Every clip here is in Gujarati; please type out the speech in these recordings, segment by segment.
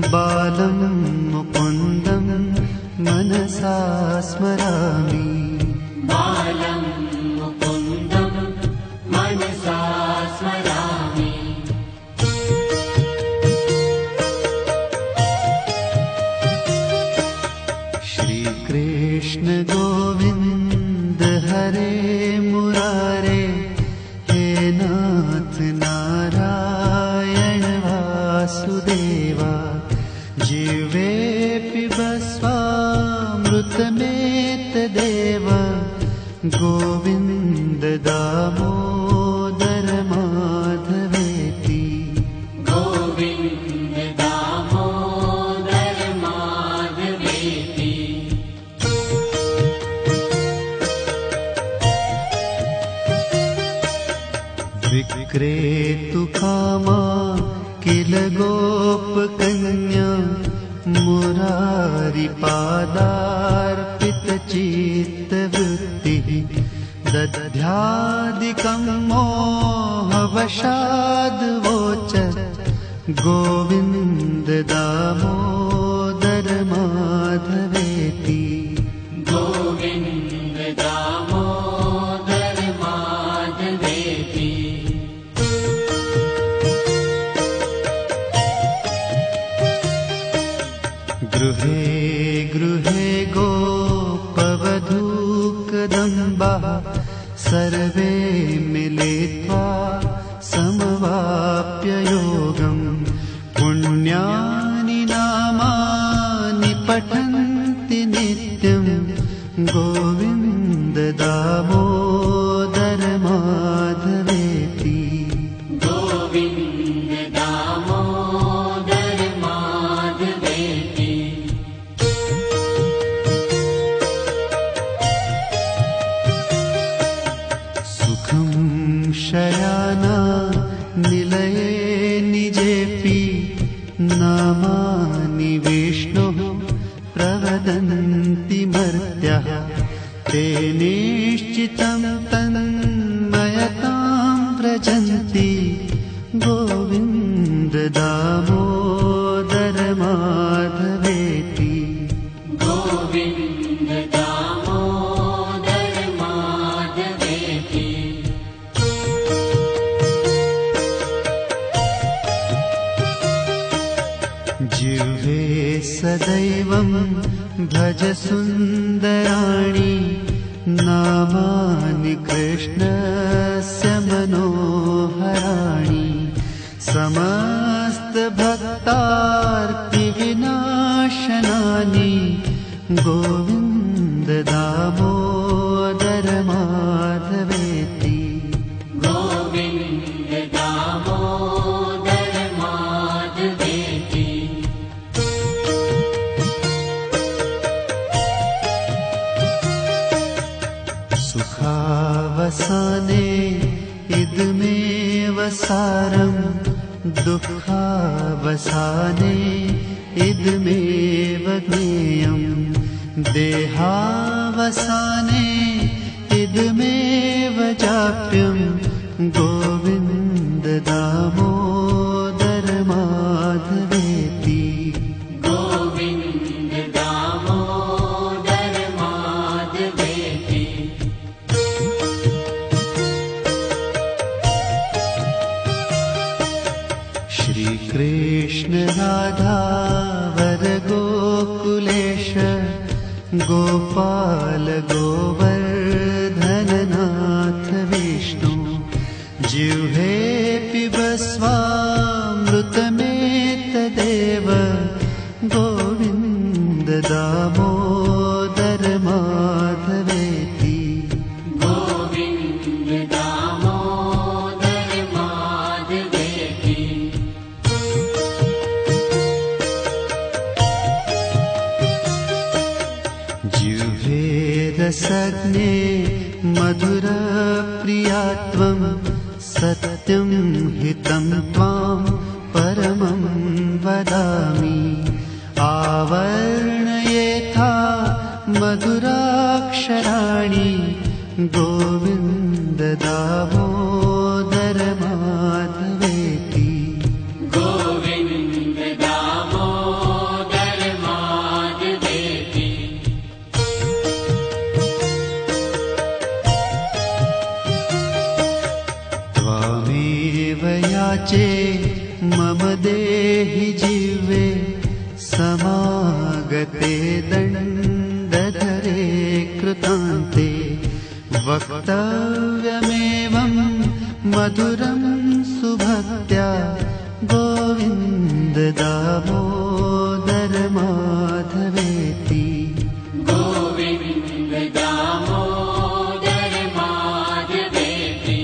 बालं मुकुन्दं मनसा स्मरामि। बालं मुकुन्दं मनसा स्मरामि। श्रीकृष्ण गोविन्द हरे मुरारे, हे नाथ नारायण वासुदेवा। जीवे पिबस्वामृतमेतदेव, गोविन्द दामोदर माधवेति। गोविन्द दामोदर माधवेति। विक्रेतु कामा किल गोपकन्या, मुरारिपादार्पितचित्तवृत्तिः। दध्यादिकं मोहवशाद्वोचत्, गोविन्द दामोदर माधवेति। गोविन्द दामोदर माधवेति। गृहे गृहे गोपवधूकदम्बाः, सर्वे मिलित्वा समवाप्य योगम्। पुण्यानि नामानि पठन्ति नित्यं, गोविन्द दामोदर माधवेति। गोविन्द दामोदर माधवेति। सुखं शयाना निलये निजेऽपि, नामानि विष्णुः प्रवदन्ति मर्त्याः। ते निश्चितं तन्मयतां व्रजन्ति, गोविन्द दामोदर माधवेति। गोविन्द दामोदर माधवेति। जिह्वे सदैवं भज सुन्दराणि, नामानि कृष्णस्य मनोहराणि। समस्तभक्तार्तिविनाशनानि, गोविन्द दामोदर माधवेति। गोविन्द दामोदर माधवेति। सुखावसाने इदमेव सारम्, दुःखावसाने इदमेव ज्ञेयम्। देहावसाने इदमेव जाप्यम्, गोविन्द दामोदर माधवेति। गोविन्द दामोदर माधवेति। श्रीकृष्ण राधा वर गोकुलेश, गोपाल गोवर्धननाथ विष्णु। जिह्वे पिबस्वामृतमेतदेव, गोविन्द दामोदर माधवेति। गोविन्द दामोदर माधवेति। जिह्वे रसज्ञे मधुरप्रिया त्वं, सत्यं हितं त्वां परमं वदामि। आवर्णयेथा मधुराक्षराणि, गोविन्द दामोदर माधवेति। गोविन्द दामोदर वाचे मम देहि जिह्वे समागते दण्डधरे कृतान्ते वक्तव्यमेवं मधुरं सुभक्त्या गोविन्द दामोदर माधवेति गोविन्द दामोदर माधवेति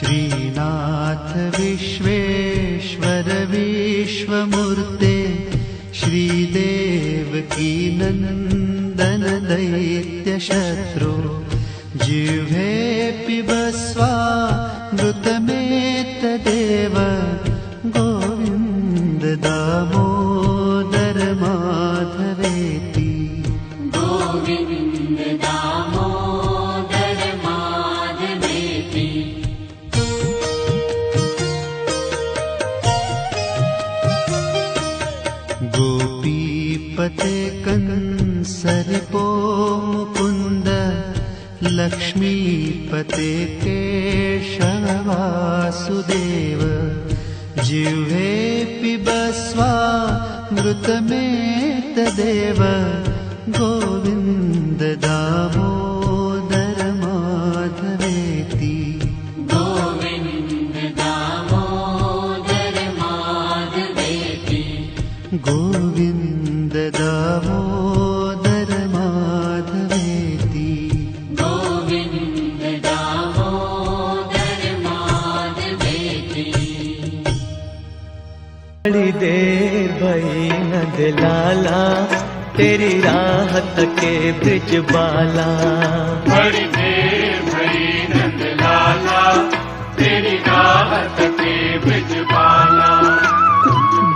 श्रीनाथ विश्वेश्वर विश्वमूर्ते श्रीदेवकी नन्दन दैत्यशत्रो जिह्वे पिबस्वामृतमेतदेव गोविन्द दामोदर माधवेति गोविन्द दामोदर माधवेति गोपीपते कंसरिपो मुकुन्द लक्ष्मीपते केशव वासुदेव जिह्वे पिबस्वामृतमेतदेव गोविन्द दामोदर माधवेति गोविन्द दामोदर माधवेति गोविन्द दामोदर माधवेति गोविन्द दामोदर माधवेति बड़ी देर भई नंद लाला तेरी राहत के ब्रिज बाला बड़ी देर भई नंद लाला तेरी राहत के ब्रिज बाला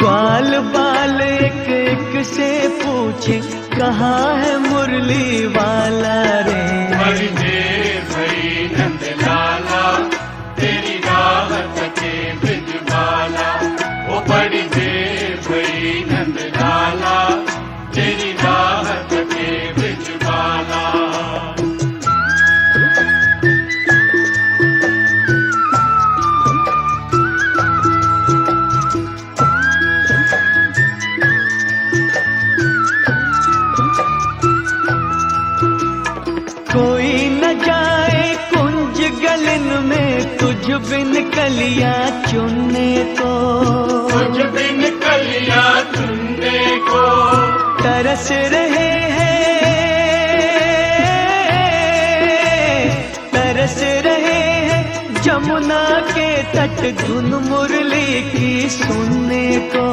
ग्वाल बाल एक एक से पूछे कहाँ है मुरली वाला रे बड़ी देर भई नंद लाला तेरी राहत के ब्रिज बाला वो बड़ी देर भई नंद लाला तेरी राहत के ब्रिज बाला कोई न जाए कुंज गलन में तुझ बिन कलियां चुनने को कुछ बिन कलियां चुनने को तरस रहे हैं जमुना के तट धुन मुरली की सुनने को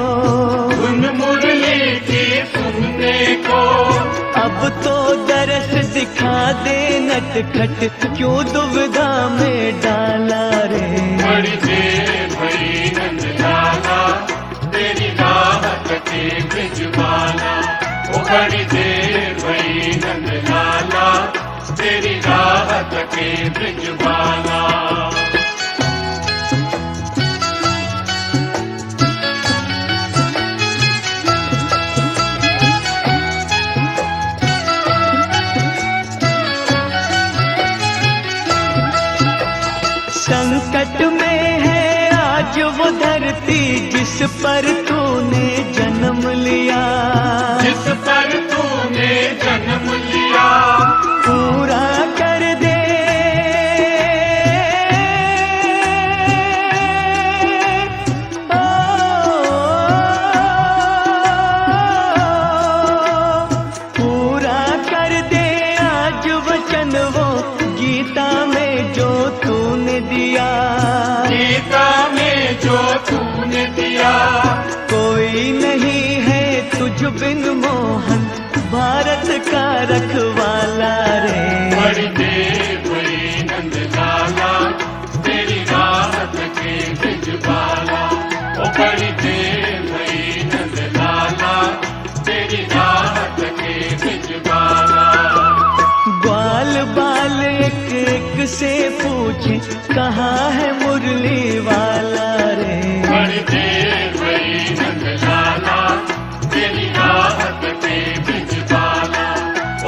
उन मुरली की सुनने को अब तो दरस दिखा दे नटखट क्यों दुविधा में डाला रे बड़ी देर भई नंद लाला तेरी राहत के ब्रिज बाला वो बड़ी देर भई नंद लाला तेरी राहत के ब्रिज बाला संकट में है आज वो धरती जिस पर तूने जन्म लिया जिस पर तूने जन्म लिया पूरा कर दे पूरा कर दे आज वचन वो गीता में जो तूने दिया गीता में जो तूने दिया कोई नहीं है तुझ बिन मोहन भारत का रखवाला रे बड़ी देर हुई नंद लाला तेरी राहत के ब्रिज बाला ओ बड़ी देर हुई नंद लाला तेरी राहत के ब्रिज बाला ग्वाल बाल एक एक से पूछे कहाँ है मुरली वाला रे बड़ी देर हुई नंद लाला तेरी राहत के ब्रिज बाला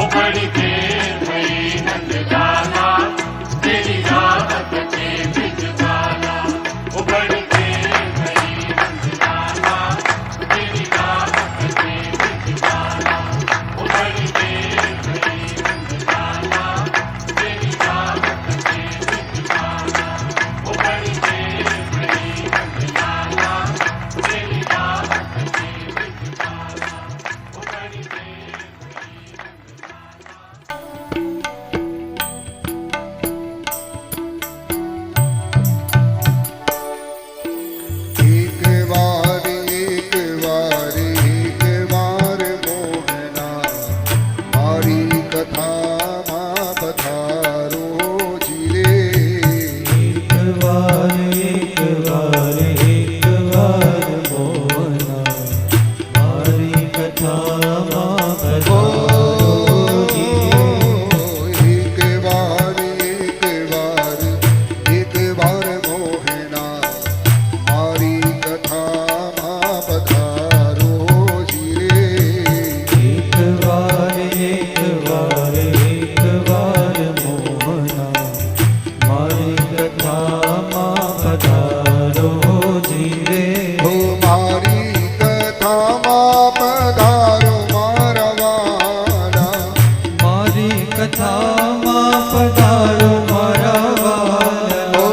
ओ बड़ी देर हुई नंद लाला પધારો જીરે એક વાર મોહના મારી કથામાં પધારો જીરે. એક વાર મોહના મારી કથામાં પધારો જીરે એક વાર મોહના મારી કથામાં પધારો જીરે. હો મારી કથામાં પધારો મારા વાલા મારી કથામાં પધારો મારા વાલા. હો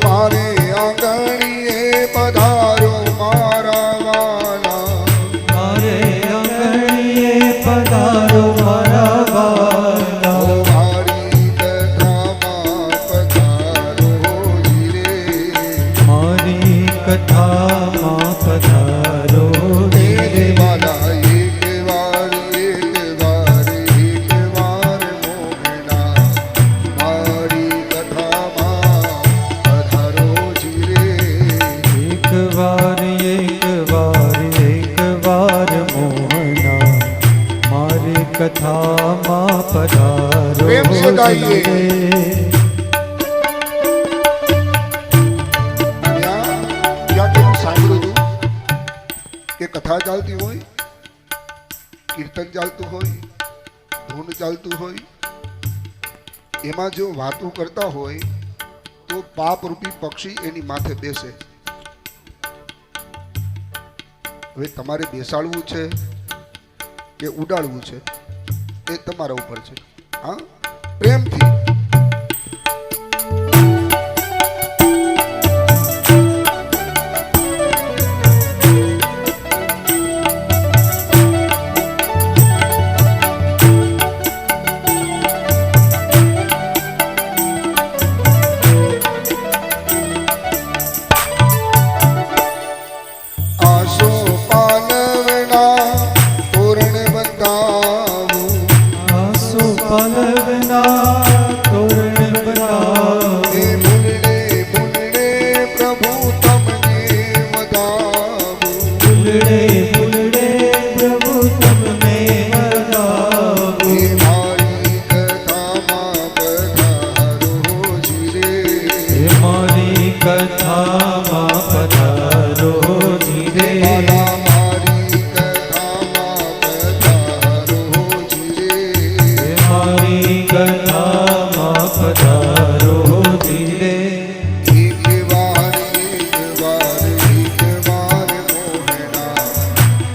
મારે આંગણીએ પધારો મારા વાલા મારે આંગણીએ પધારો મારા વાલા. હો મારી કથામાં પધારો જીરે મારી કથામાં પધારો તેરે જીરે. વાલા એક વાર મોહના મારી કથામાં પધારો જીરે એક વાર મોહના મારી કથામાં પધારો પ્રેમ સે ગાઈએ. જીરે. ત્યાં કે હું સાંભળ્યું હતું કે કથા ચાલતી હોય, કીર્તન ચાલતું હોય, ધૂન ચાલતું હોય, એમાં જો વાતો કરતા હોય તો પાપ રૂપી પક્ષી એની માથે બેસે. હવે તમારે બેસાડવું છે કે ઉડાડવું છે એ તમારા ઉપર છે. હા, પ્રેમથી આસો પાલવના તોરણ બંધાવું આસો પલવના તોરણ બનાવો. એ ભૂલને પ્રભુ તમને વધાવું ફૂલડે પ્રભુ તમને વધાવો. એ મારી કથામાં પધારો જીરે હે મારી કથામાં પધારો જીરે. વાલા મારી કથામાં પધારો જીરે હે મારી કથામાં પધારો જીરે. એક વાર મોહના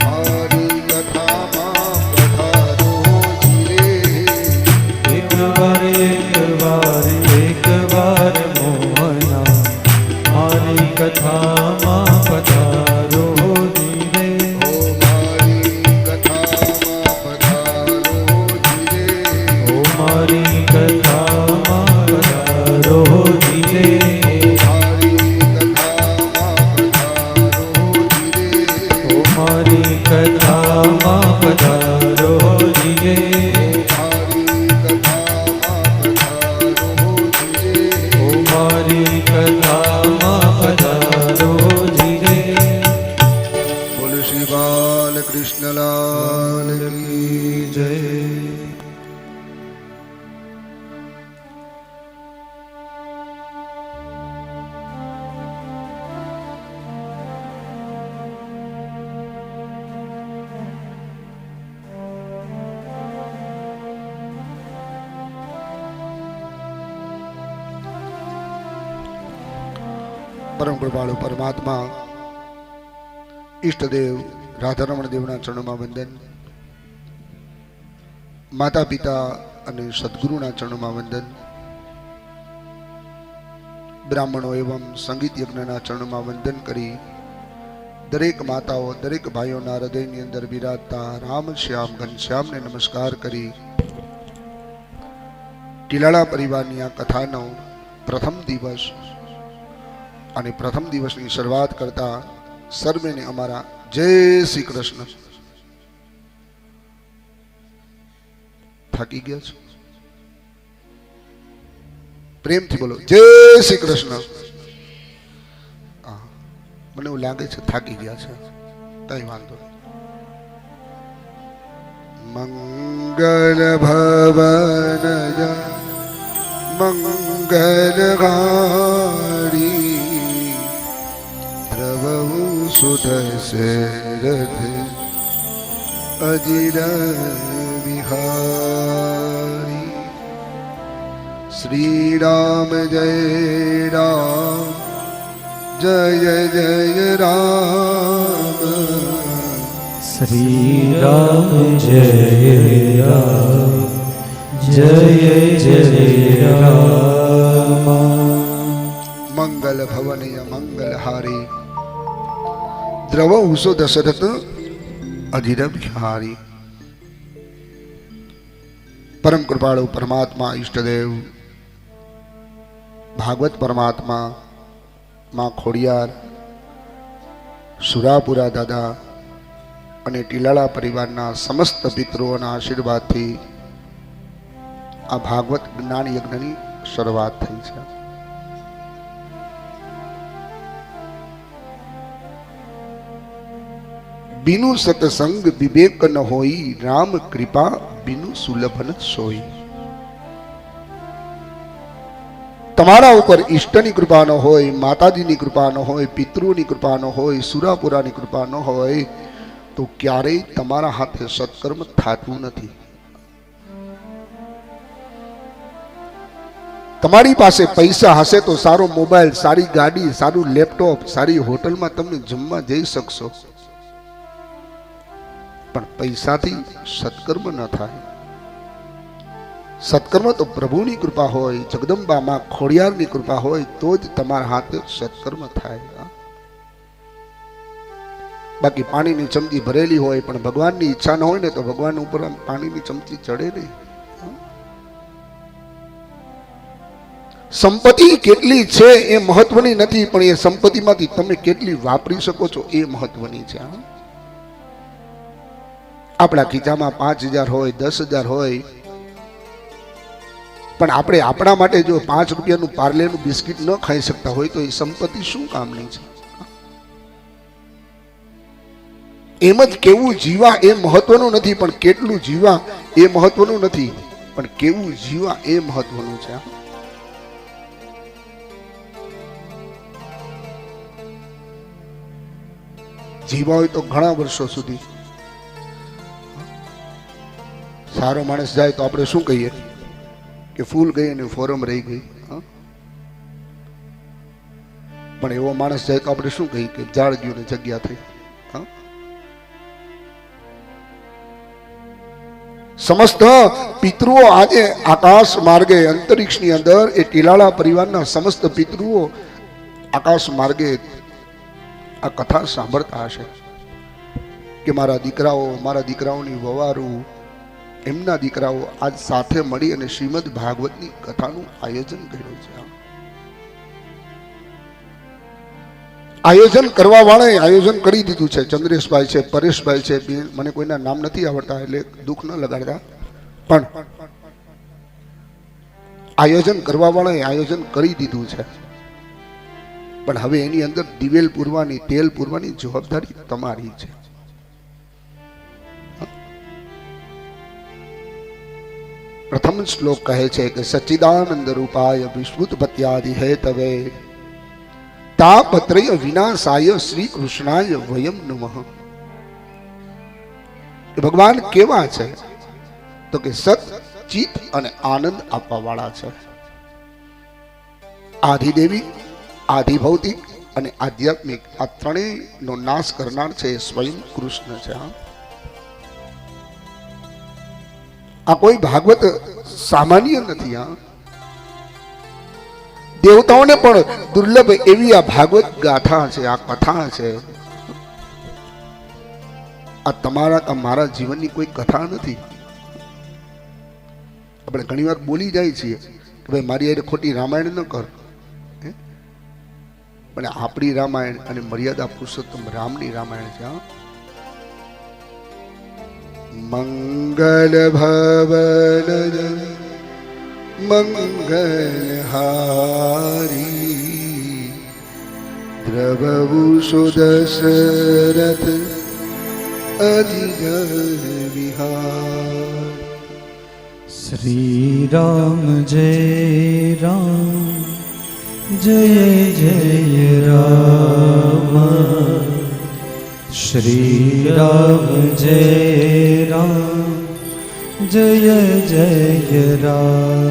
મારી કથામાં પધારો જીરે એક વાર મોહના મારી કથામાં પધારો જીરે. ઓ મારી કથામાં પધારો જીરે ઓ મારી કથામાં પધારો જીરે. મારી કથામાં પધારો જીરે ઓ મારી કથામાં પધારો જીરે. મારી કથામાં પધારો જીરે ઓ મારી કથામાં પધારો જીરે. બોલો શ્રી બાલકૃષ્ણલાલ કી જય. પરમ કૃપાળુ પરમાત્મા ઈષ્ટદેવ રાધારમણ દેવના ચરણોમાં વંદન, માતા પિતા અને સદગુરુના ચરણોમાં વંદન, બ્રાહ્મણો એવં સંગીત યજ્ઞના ચરણોમાં વંદન કરી દરેક માતાઓ દરેક ભાઈઓના હૃદયની અંદર બિરાજતા રામ શ્યામ ઘનશ્યામને નમસ્કાર કરી ટીલાળા પરિવારની આ કથાનો પ્રથમ દિવસ અને પ્રથમ દિવસની શરૂઆત કરતા સર્વેને અમારા જય શ્રી કૃષ્ણ. થાકી ગયા છો? પ્રેમથી બોલો જય શ્રી કૃષ્ણ. હા, મને એવું લાગે છે થાકી ગયા છે, કઈ વાંધો નહીં. મંગલ ભવન મંગલહારી પ્રભુ સુદશરથ અજિર વિહારી. શ્રી રામ જય રામ જય જય રામ. શ્રી રામ જય રામ જય જય રામ. મંગલ ભવનય મંગલહારી દ્રવ ઉષો દશરથ અધિર બિહારી. પરમ કૃપાળુ પરમાત્મા ઈષ્ટદેવ ભાગવત પરમાત્મા માં ખોડિયાર સુરાપુરા દાદા અને ટીલાળા પરિવારના સમસ્ત પિતૃઓના આશીર્વાદથી આ ભાગવત જ્ઞાન યજ્ઞની શરૂઆત થઈ છે. બિનુ સતસંગ વિવેક ન હોઈ રામ કૃપા બિનુ સુલભન સોઈ. તમારા ઉપર ઈષ્ટની કૃપા ન હોય, માતાજીની કૃપા ન હોય, પિતૃની કૃપા ન હોય, સુરાપુરાની કૃપા ન હોય તો ક્યારેય તમારા હાથે સત્કર્મ થતું નથી. તમારી પાસે પૈસા હશે તો સારો મોબાઈલ, સારી ગાડી, સારું લેપટોપ, સારી હોટલમાં તમે જમવા જઈ શકશો, પણ પૈસાથી સત્કર્મ ન થાય. સત્કર્મ તો પ્રભુની કૃપા હોય, જગદંબા માં ખોડિયારની કૃપા હોય તો જ તમારા હાથે સત્કર્મ થાય. બાકી પાણીની ચમચી ભરેલી હોય પણ ભગવાનની ઈચ્છા ન હોય ને તો ભગવાન ઉપર પાણીની ચમચી ચડે નહીં. સંપત્તિ કેટલી છે એ મહત્વની નથી, પણ એ સંપત્તિમાંથી તમે કેટલી વાપરી શકો છો એ મહત્વની છે. આપણા ખીચામાં 5,000 હોય, 10,000 હોય, પણ આપણે આપણા માટે જો 5 રૂપિયાનું પાર્લેનું બિસ્કિટ ન ખાઈ શકતા હોય તો એ સંપત્તિ શું કામની છે? એમ જ કેવું જીવા એ મહત્વનું નથી, પણ કેટલું જીવા એ મહત્વનું નથી, પણ કેવું જીવા એ મહત્વનું છે. જીવા હોય તો ઘણા વર્ષો સુધી. સારો માણસ જાય તો આપણે શું કહીએ કે ફૂલ ગઈ અને ફોરમ રહી ગઈ, પણ એવો માણસ જાય તો આપણે શું કહીએ કે ઝાડ ગયું ને જગ્યા થઈ. સમસ્ત પિતૃઓ આજે આકાશ માર્ગે અંતરિક્ષની અંદર એ ટીલાળા પરિવારના સમસ્ત પિતૃઓ આકાશ માર્ગે આ કથા સાંભળતા હશે કે મારા દીકરાઓ, મારા દીકરાઓની વવારું, એમના દીકરાઓ આજ સાથે મળી અને શ્રીમદ ભાગવતની કથાનું આયોજન કર્યું છે. આયોજન કરવા વાળાએ આયોજન કરી દીધું છે. ચંદ્રેશભાઈ છે, પરેશભાઈ છે, મને કોઈના નામ નથી આવડતા એટલે દુઃખ ન લગાડતા, પણ આયોજન કરવા વાળાએ આયોજન કરી દીધું છે. પણ હવે એની અંદર દિવેલ પૂરવાની, તેલ પૂરવાની જવાબદારી તમારી છે. પ્રથમ શ્લોક કહે છે કે સચ્ચિદાનંદ રૂપાય વિશ્વુત્પત્યાદિ હેતવે તાપત્રય વિનાશાય શ્રી કૃષ્ણાય વયમ નમઃ. ભગવાન કેવા છે તો કે સત, ચિત અને આનંદ આપવા વાળા છે. આધિદેવી, આધિભૌતિક અને આધ્યાત્મિક આ ત્રણેયનો નાશ કરનાર છે સ્વયં કૃષ્ણ છે. આ કોઈ ભાગવત સામાન્ય નથી. દેવતાઓને પણ દુર્લભ એવી આ ભાગવત ગાથા છે, આ કથા છે. આ તમારા મારા જીવનની કોઈ કથા નથી. આપણે ઘણી વાર બોલી જાય છીએ કે ભાઈ મારી યાર ખોટી રામાયણ ન કર, પણ આપણી રામાયણ અને મર્યાદા પુરુષોત્તમ રામની રામાયણ છે. મંગલ ભવન મંગલહારી દ્રવભૂષો દશરથ અધિજન વિહાર. શ્રી રામ જય રામ જય જય રામ. શ્રી રામ જય રામ જય જય રામ.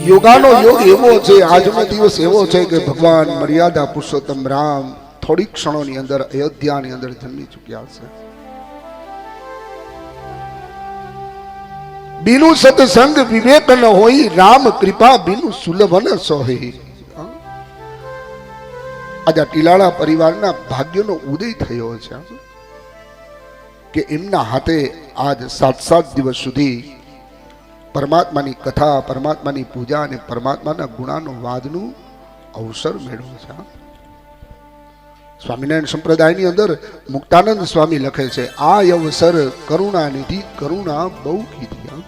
યોગાનો યોગ એવો છે, આજનો દિવસ એવો છે કે ભગવાન મર્યાદા પુરુષોત્તમ રામ થોડી ક્ષણોની અંદર અયોધ્યાની અંદર જન્મી ચૂક્યા છે. બીનું સત્સંગ વિવેક ન હોય, રામ કૃપા બીનું સુલભ ન સોહી. આજે ટીલાળા પરિવારના ભાગ્યનો ઉદય થયો છે કે એમના હાથે આજ 7 દિવસ સુધી પરમાત્માની કથા, પરમાત્માની પૂજા અને પરમાત્માના ગુણાનો વાદનું અવસર મેળવ્યો છે. સ્વામિનારાયણ સંપ્રદાયની અંદર મુક્તાનંદ સ્વામી લખે છે, આ અવસર કરુણા નિધિ કરુણા બહુ કીધી.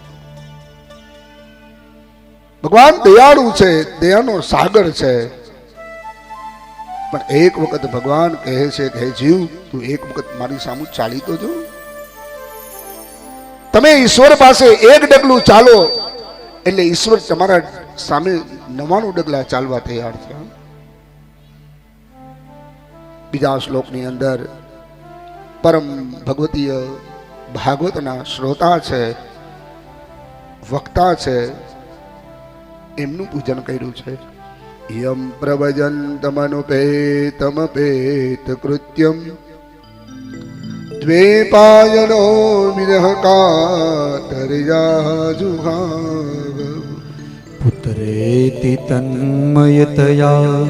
ભગવાન દયાળુ છે, દયાનો સાગર છે. પણ એક વખત ભગવાન કહે છે કે હે જીવ, તું એક વખત મારી સામે ચાલી તો જો. તમે ઈશ્વર પાસે એક ડગલું ચાલો એટલે ઈશ્વર તમારા સામે 99 ડગલા ચાલવા તૈયાર છે. બીજા શ્લોકની અંદર પરમ ભગવતીય ભાગવતના શ્રોતા છે, વક્તા છે, એમનું પૂજન કર્યું છે. યમ પ્રવજંતમનુપેતમપેત કૃત્યમ દ્વેપાયનો વિરહ કાતર્યાજુહાવ. પુત્રેતિ તન્મયતયા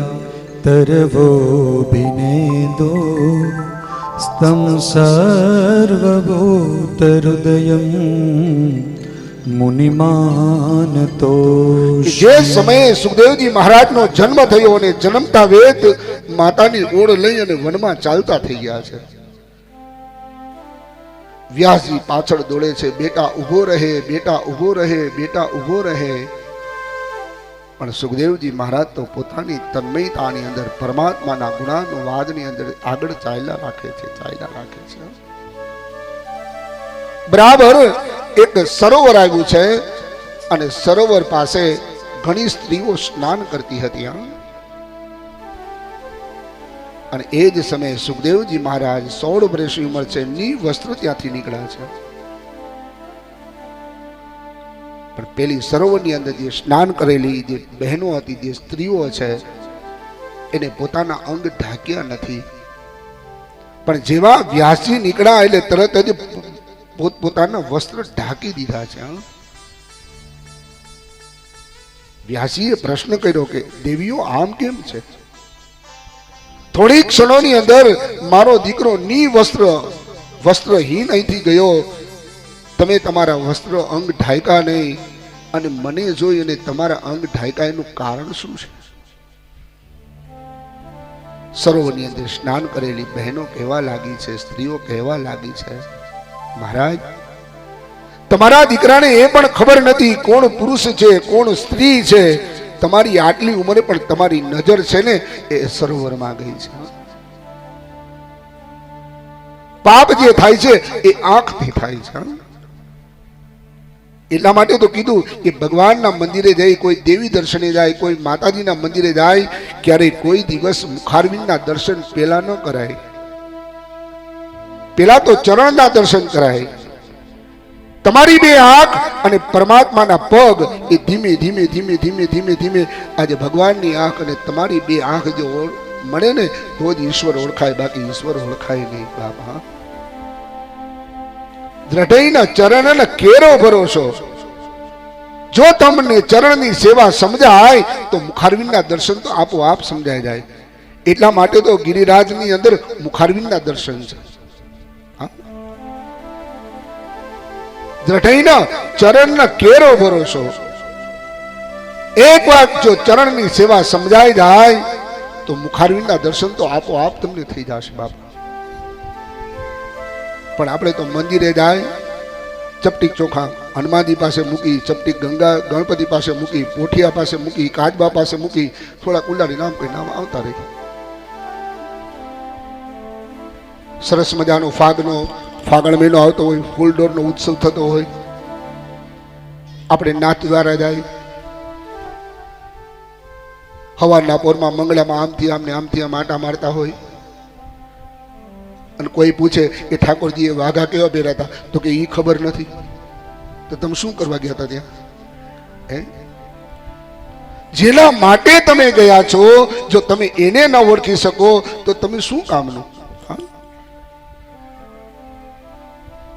તરવો બિનેદો સ્તમ સર્વભૂતહૃદયમ મુનિમાનતો. જે સમયે સુખદેવજી મહારાજનો જન્મ થયો અને જન્મતા વેત માતાની ઓળ લઈ અને વનમાં ચાલતા થઈ ગયા છે. વ્યાસજી પાછળ દોડે છે, બેટા ઉભો રહે, બેટા ઉભો રહે, બેટા ઉભો રહે. પણ સુખદેવજી મહારાજ તો પોતાની તન્મયતાની અંદર પરમાત્માના ગુણાનુવાદની અંદર આગળ ચાલ્યા રાખે છે, ચાલ્યા રાખે છે. બરાબર એક સરોવર આવ્યું છે અને સરોવર પાસે ઘણી સ્ત્રીઓ સ્નાન કરતી હતી. અને એ જ સમયે સુખદેવજી મહારાજ 16 વર્ષની ઉંમર છે, નિવસ્ત્ર ત્યાંથી નીકળ્યા છે. પણ પેલી સરોવરની અંદર જે સ્નાન કરેલી જે બહેનો હતી, જે સ્ત્રીઓ છે, એને પોતાના અંગ ઢાંક્યા નથી. પણ જેવા વ્યાસજી નીકળ્યા એટલે તરત જ પોતાના વસ્ત્ર ઢાંકી દીધા છે. વ્યાસીએ પ્રશ્ન કર્યો કે દેવીઓ આમ કેમ છે? થોડી ક્ષણોની અંદર મારો દીકરો વસ્ત્રહીન અહીંથી ગયો, તમે તમારા વસ્ત્ર અંગ ઢાંક્યા નહીં અને મને જોઈ અને તમારા અંગ ઢાંક્યા એનું કારણ શું છે? સરોવરની અંદર સ્નાન કરેલી બહેનો કહેવા લાગી છે, સ્ત્રીઓ કહેવા લાગી છે, મહારાજ તમારા દીકરાને એ પણ ખબર નથી કોણ પુરુષ છે, કોણ સ્ત્રી છે. તમારી આટલી ઉંમરે પણ તમારી નજર છે ને એ સરોવરમાં ગઈ છે. પાપ જે થાય છે એ આંખથી થાય છે. એટલા માટે તો કીધું કે ભગવાનના મંદિરે જાય, કોઈ દેવી દર્શને જાય, કોઈ માતાજીના મંદિરે જાય, ક્યારે કોઈ દિવસ મુખારવિંદના દર્શન પેલા ન કરાય. પેલા તો ચરણના દર્શન કરાય. તમારી બે આંખ અને પરમાત્માના પગ એ ધીમે ધીમે ધીમે ધીમે ધીમે ધીમે આજે ભગવાનની આંખ અને તમારી બે આંખ જો મળે ને તો જ ઈશ્વર ઓળખાય, બાકી ઈશ્વર ઓળખાય નહીં. બાપા દ્રઢઈના ચરણના કેરો ભરોસો. જો તમને ચરણની સેવા સમજાય તો મુખારવિંદના દર્શન તો આપોઆપ સમજાઈ જાય. એટલા માટે તો ગિરિરાજની અંદર મુખારવિંદના દર્શન છે. દ્રઢઈના ચરણના કેરો ભરોસો. એક વાર જો ચરણની સેવા સમજાઈ જાય તો મુખારવિંદના દર્શન તો આપોઆપ તમને થઈ જશે બાપા. પણ આપણે તો મંદિરે જાય, ચપટી ચોખા હનુમાનજી પાસે મૂકી, ચપટી ગંગા ગણપતિ પાસે મૂકી, પોઠિયા પાસે મૂકી, કાચબા પાસે મૂકી, થોડા કુંડાળી નામ કઈ નામ આવતા રહી. સરસ મજાનો ફાગણ મહિનો આવતો હોય, ફૂલડોરનો ઉત્સવ થતો હોય, આપણે નાથ દ્વારા જાય, હવારના પોરમાં મંગળામાં આમથી આમને આમથી આમ આટા મારતા હોય, અને કોઈ પૂછે કે ઠાકોરજીએ વાઘા કેવા પહેર્યા હતા, તો કે ઈ ખબર નથી. તો તમે શું કરવા ગયા હતા ત્યાં? હે, જેના માટે તમે ગયા છો, જો તમે એને ન ઓળખી શકો તો તમે શું કામનું?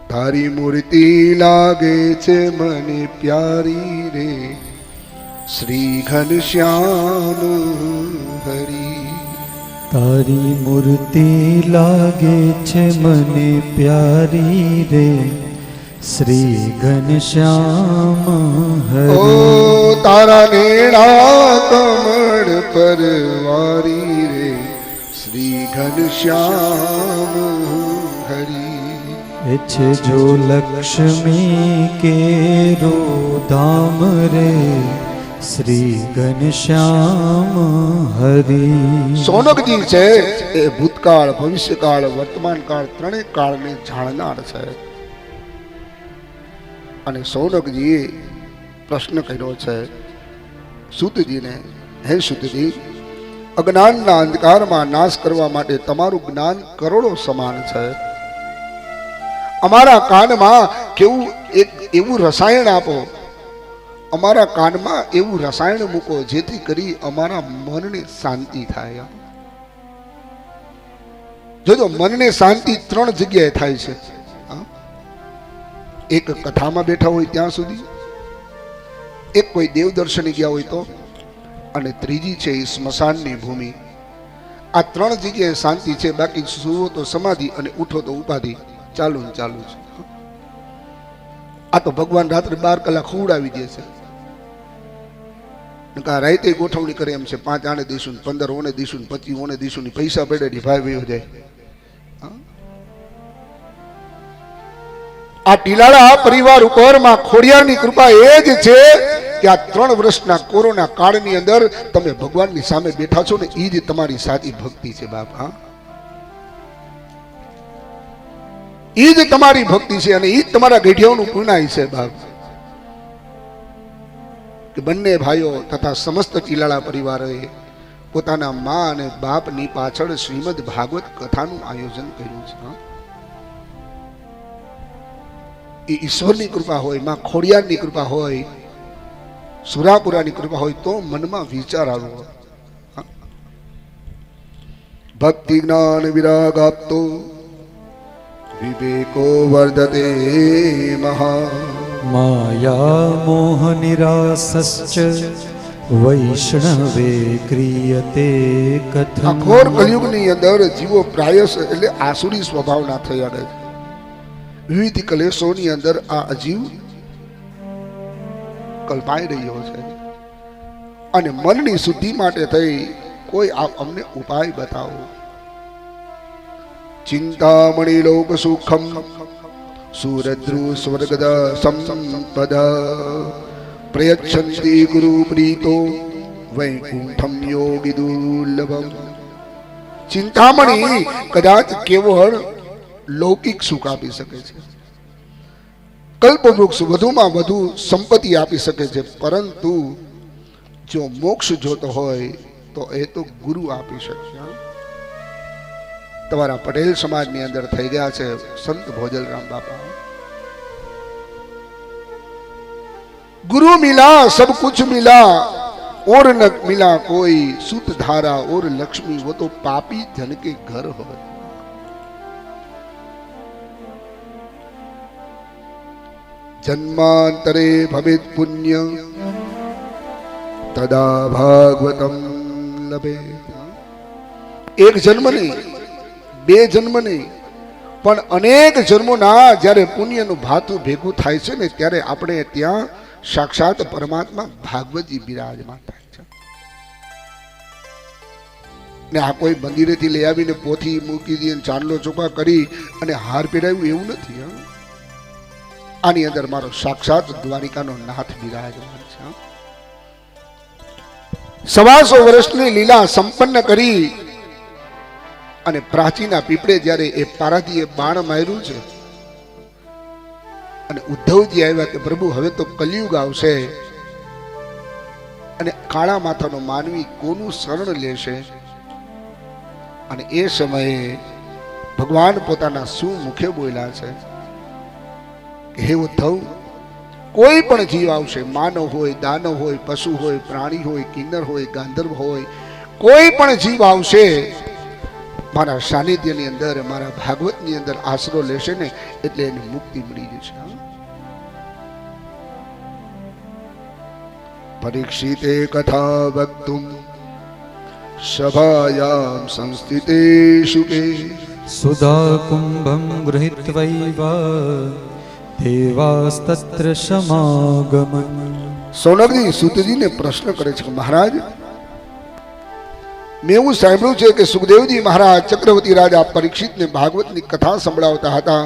તારી મૂર્તિ લાગે છે મને પ્યારી રે, શ્રી ઘનશ્યામ હરી. તારી મૂર્તિ લાગે છે મને પ્યારી રે, શ્રી ઘનશ્યામ ઓ હરી. તારા નેણા કમળ પર વારી રે, શ્રી ઘનશ્યામ હરી. છે જો લક્ષ્મી કેરો ધામ રે, શ્રી ઘનશ્યામ હરી. સોનકજી છે એ ભૂતકાળ, ભવિષ્યકાળ, વર્તમાન કાળ ત્રણેય કાળને જાણનાર છે. અને સોનકજીએ પ્રશ્ન કર્યો છે સૂતજીને, હે સૂતજી, અજ્ઞાનના અંધકારમાં નાશ કરવા માટે તમારું જ્ઞાન કરોડો સમાન છે. અમારા કાનમાં કેવું એક એવું રસાયણ આપો, અમારા કાનમાં એવું રસાયણ મૂકો જેથી કરી અમારા મનને શાંતિ થાય. જોજો, મનને શાંતિ ત્રણ જગ્યાએ થાય છે. એક કથામાં બેઠા હોય ત્યાં સુધી, એક કોઈ દેવદર્શને ગયા હોય તો, અને ત્રીજી છે એ સ્મશાનની ભૂમિ. આ ત્રણ જગ્યાએ શાંતિ છે. બાકી સુવો તો સમાધિ અને ઉઠો તો ઉપાધિ, ચાલુ ને ચાલુ છે. આ તો ભગવાન રાત્રે 12 કલાક ખવડાવી દે છે. રાતે ગોઠવણી કરે એમ છે, 5 આને દઈશું, 15 ઓને દઈશું, 25 ઓને દઈશું, પૈસા પડે ભાઈ વયો જાય. આ ટીલાળા પરિવાર ઉપર માં ખોડિયારની કૃપા એ જ છે કે આ 3 વર્ષના કોરોના કાળની અંદર તમે ભગવાનની સામે બેઠા છો ને, એ જ તમારી સાચી ભક્તિ છે બાપ. હા, એ જ તમારી ભક્તિ છે અને એ જ તમારા ગઢિયાઓનું પુનાય છે બાપ. કે બંને ભાઈઓ તથા સમસ્ત ટીલાળા પરિવારોએ પોતાના મા અને બાપની પાછળ શ્રીમદ ભાગવત કથાનું આયોજન કર્યું છે. એ ઈશ્વરની કૃપા હોય, માં ખોડિયારની કૃપા હોય, સુરાપુરાની કૃપા હોય તો મનમાં વિચાર આવ્યો. ભક્તિ જ્ઞાન વિરાગ આપતો વિવેકો વર્ધતે મહા. માયા મોહ નિરાસશ્ચ વૈષ્ણવે ક્રિયતે આ કથમ. ઘોર કલયુગની અંદર જીવો પ્રાયશ એટલે આસુરી સ્વભાવના થઈ આવે છે. વિવિધ કલેશોની અંદર આ અજીવ કલ્પાઈ રહ્યો છે અને મનની શુદ્ધિ માટે થઈ કોઈ અમને ઉપાય બતાવો. ચિંતામણી લોક સુખમ સુરદ્રુ સ્વર્ગદ સંપદ પ્રયચ્છન્તિ ગુરુ પ્રીતો વૈકુંઠમ યોગી દુર્લભમ. ચિંતામણી કદાચ કેવળ લૌકિક સુખ આપી શકે છે, કલ્પવૃક્ષ વધુમાં વધુ સંપત્તિ આપી શકે છે, પરંતુ જો મોક્ષ જોતો હોય તો એ તો ગુરુ આપી શકે. તમારા પટેલ સમાજની અંદર થઈ ગયા છે સંત ભોજલરામ બાપા. गुरु मिला सब कुछ मिला और न मिला कोई, सुत धारा और लक्ष्मी वो तो पापी जन के घर हो. जन्मांतरे भवेत् पुण्य तदा भागवतम लभे. एक जन्म नहीं, બે જન્મ નહીં, પણ અનેક જન્મોના જ્યારે પુણ્યનું ભાતું ભેગું થાય છે ને, ત્યારે આપણે ત્યાં સાક્ષાત પરમાત્મા ભાગવતજી બિરાજમાન થાય છે. ને આ કોઈ મંદિરેથી લઈ આવીને પોથી મૂકી દે, ચાંદલો ચોખા કરી અને હાર પહેરાવ્યું એવું નથી. આની અંદર મારો સાક્ષાત દ્વારિકાનો નાથ બિરાજમાન છે. 125 વર્ષની લીલા સંપન્ન કરી અને પ્રાચીના પીપળે જ્યારે એ પારાધીએ બાણ માર્યું છે અને ઉદ્ધવજી આવ્યા કે પ્રભુ હવે તો કલિયુગ આવશે અને કાળા માથાનો માનવી કોનું શરણ લેશે, અને એ સમયે ભગવાન પોતાના શું મુખે બોલ્યા છે કે હે ઉદ્ધવ, કોઈ પણ જીવ આવશે, માનવ હોય, દાનવ હોય, પશુ હોય, પ્રાણી હોય, કિન્નર હોય, ગાંધર્વ હોય, કોઈ પણ જીવ આવશે મારા સાનિધ્યની અંદર, મારા ભાગવતની અંદર આશરો લેશે ને એટલે એને મુક્તિ મળી જશે. પરીક્ષિતે કથા વક્તુમ સભાયામ સંસ્થિતે શુકે સુધા કુંભં ગૃહીત્વૈવ દેવાસ્તત્ર સમાગમન. સોનકજી સુતજીને પ્રશ્ન કરે છે કે મહારાજ, મેં એવું સાંભળ્યું છે કે સુખદેવજી મહારાજ ચક્રવર્તી રાજા પરીક્ષિતને ભાગવતની કથા સંભળાવતા હતા.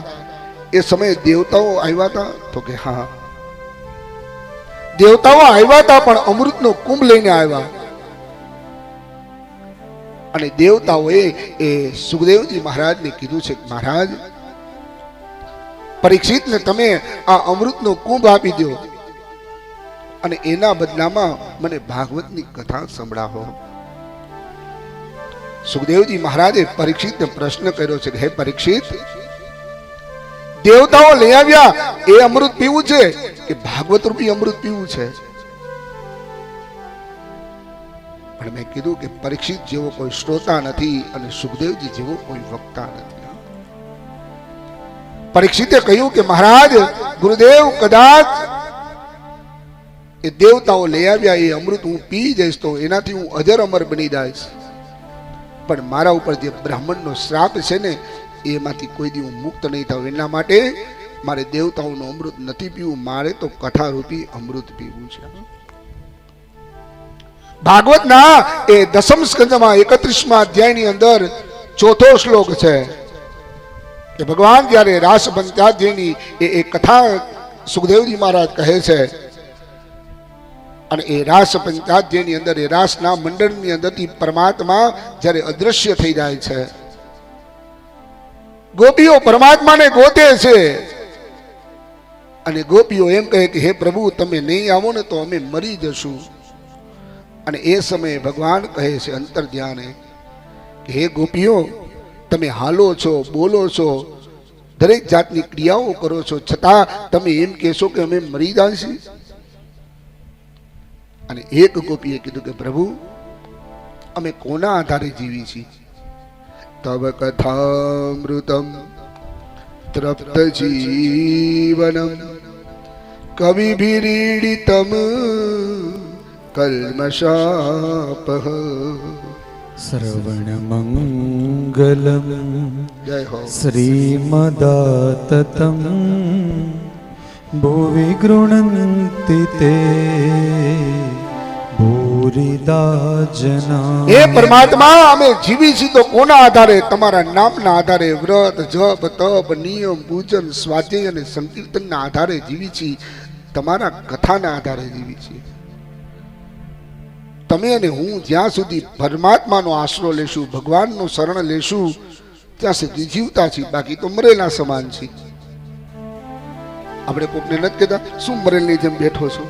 એ સમયે દેવતાઓ આવ્યા હતા? તો કે હા, દેવતાઓ આવ્યા હતા પણ અમૃતનો કુંભ લઈને આવ્યા. અને દેવતાઓએ એ સુખદેવજી મહારાજને કીધું છે કે મહારાજ, પરીક્ષિતને તમે આ અમૃતનો કુંભ આપી દો અને એના બદલામાં મને ભાગવતની કથા સંભળાવો. સુખદેવજી મહારાજે પરીક્ષિતને પ્રશ્ન કર્યો છે કે હે પરીક્ષિત, દેવતાઓ લઈ આવ્યા એ અમૃત પીવું છે કે ભાગવત રૂપી અમૃત પીવું છે? પણ મેં કીધું કે પરીક્ષિત જેવો કોઈ શ્રોતા નથી અને સુખદેવજી જેવો કોઈ વક્તા નથી. પરીક્ષિતે કહ્યું કે મહારાજ, ગુરુદેવ, કદાચ એ દેવતાઓ લઈ આવ્યા એ અમૃત હું પી જઈશ તો એનાથી હું અજર અમર બની જઈશ, પણ મારા ઉપર જે બ્રાહ્મણનો શ્રાપ છે ને એમાંથી કોઈ દી હું મુક્ત નહીં થાઉં. એના માટે મારે દેવતાઓનું અમૃત નથી પીવું, મારે તો કથા રૂપી અમૃત પીવું છે. ભાગવતના એ દસમ સ્કંદમાં 31મા અધ્યાયની અંદર ચોથો શ્લોક છે કે ભગવાન જ્યારે રાસ પંચાધ્યાયની એ કથા સુખદેવજી મહારાજ કહે છે અને એ રાસ પંચાધ્યાયની અંદર એ રાસના મંડળની અંદરથી પરમાત્મા જ્યારે અદ્રશ્ય થઈ જાય છે, ગોપીઓ પરમાત્માને ગોતે છે અને ગોપીઓ એમ કહે કે હે પ્રભુ, તમે નહીં આવો ને તો અમે મરી જશું. અને એ સમયે ભગવાન કહે છે અંતર ધ્યાને કે હે ગોપીઓ, તમે હાલો છો, બોલો છો, દરેક જાતની ક્રિયાઓ કરો છો, છતાં તમે એમ કહેશો કે અમે મરી જઈશું. અને એક ગોપીએ કીધું કે પ્રભુ, અમે કોના આધારે જીવી છીએ? તવ કથામૃતમ તૃપ્ત જીવનમ કવિભીરીડિતમ કલ્મષાપઃ. શ્રવણ મંગલમ જય હો. શ્રીમદાતતમ ભુવિ ગૃણન્તિ તે ભૂરિદા જના. હે પરમાત્મા, અમે જીવી છીએ તો કોના આધારે? તમારા નામના આધારે, વ્રત, જપ, તપ, નિયમ, પૂજન, સ્વાધ્યાય અને સંકીર્તનના આધારે જીવી છીએ, તમારા કથાના આધારે જીવી છીએ. તમે અને હું જ્યાં સુધી પરમાત્માનો આશરો લેશું, ભગવાનનું શરણ લેશું, ત્યાં સુધી જીવતા છીએ, બાકી તો મરેલા સમાન છીએ. આપણે કોકને નથી કહેતા શું મરેલની જેમ બેઠો છો?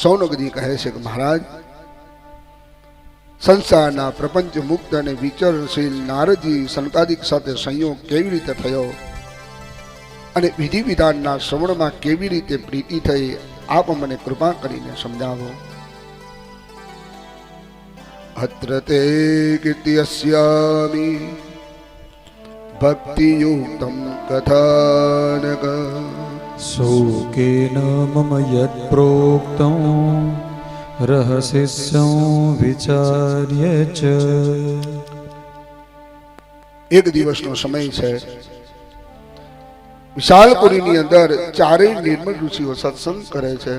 સૌનકજી કહે છે કે મહારાજ, સંસારના પ્રપંચ મુક્ત અને વિચરશીલ નારદજી સનકાદિક સાથે સંયોગ કેવી રીતે થયો અને વિધિ વિધાનના શ્રવણમાં કેવી રીતે પ્રીતિ થઈ, આપ મને કૃપા કરીને સમજાવો. અત્ર તે કીર્ત્યસ્યામિ ભક્તિયુક્તમ કથાનક શોકેન મમ યદ પ્રોક્તં રહસ્યં વિચાર્ય ચ. એક દિવસનો સમય છે. વિશાલપુરીની અંદર ચારેય નિર્મળ ઋષિઓ સત્સંગ કરે છે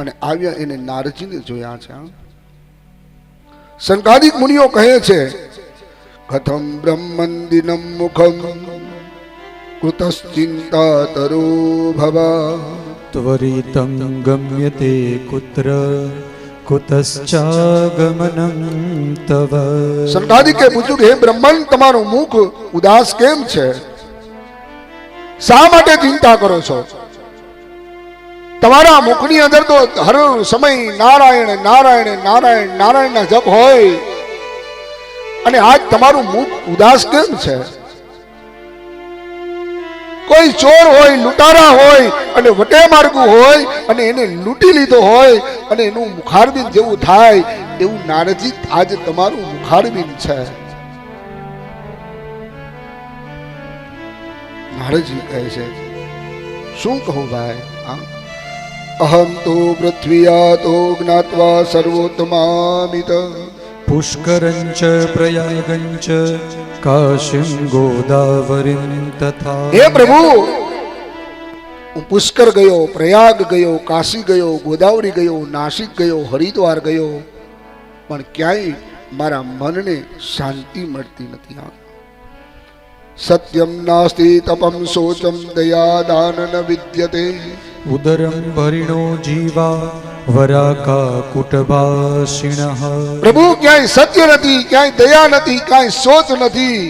અને આવ્યા એને નારદજીને જોયા છે. સનકાદિક મુનિઓ કહે છે કથમ બ્રહ્મંદિનમ મુખમ કૃતશ્ચિંતા તરો ભવા ત્વરિतं ગમ્યતે કુત્ર કુતશ્ચાગમનં તવ. સનકાદિકે પૂછ્યું કે હે બ્રહ્મન, તમારું મુખ ઉદાસ કેમ છે? શા માટે ચિંતા કરો છો? તમારા મુખની અંદર તો હર સમય નારાયણ નારાયણ નારાયણ નારાયણના જપ હોય, અને આજ તમારું મુખ ઉદાસ કેમ છે? કોઈ ચોર હોય, લૂંટારા હોય અને વટે માર્ગુ હોય અને એને લૂંટી લીધો હોય અને એનું મુખારબિંદ જેવું થાય એવું નારદજી આજ તમારું મુખારબિંદ છે. નારદજી કહે છે શું કહું ભાઈ? અહમ તો પૃથ્વીયા તો જ્ઞાત્વા સર્વોત્તમામિત પુષ્કરંચ પ્રયાગંચ કાશીં ગોદાવરીં તથા. હે પ્રભુ, હું પુષ્કર ગયો, પ્રયાગ ગયો, કાશી ગયો, ગોદાવરી ગયો, નાસિક ગયો, હરિદ્વાર ગયો, પણ ક્યાંય મારા મનને શાંતિ મળતી નથી. સત્યમ નાસ્તિ તપમ શોચમ દયા દાન ન વિદ્યતે. ઉદરમ ભરિણો જીવા વરાકા કુટભાષિણઃ. પ્રભુ, ક્યાંય સત્ય નથી, ક્યાંય દયા નથી, ક્યાંય શોચ નથી.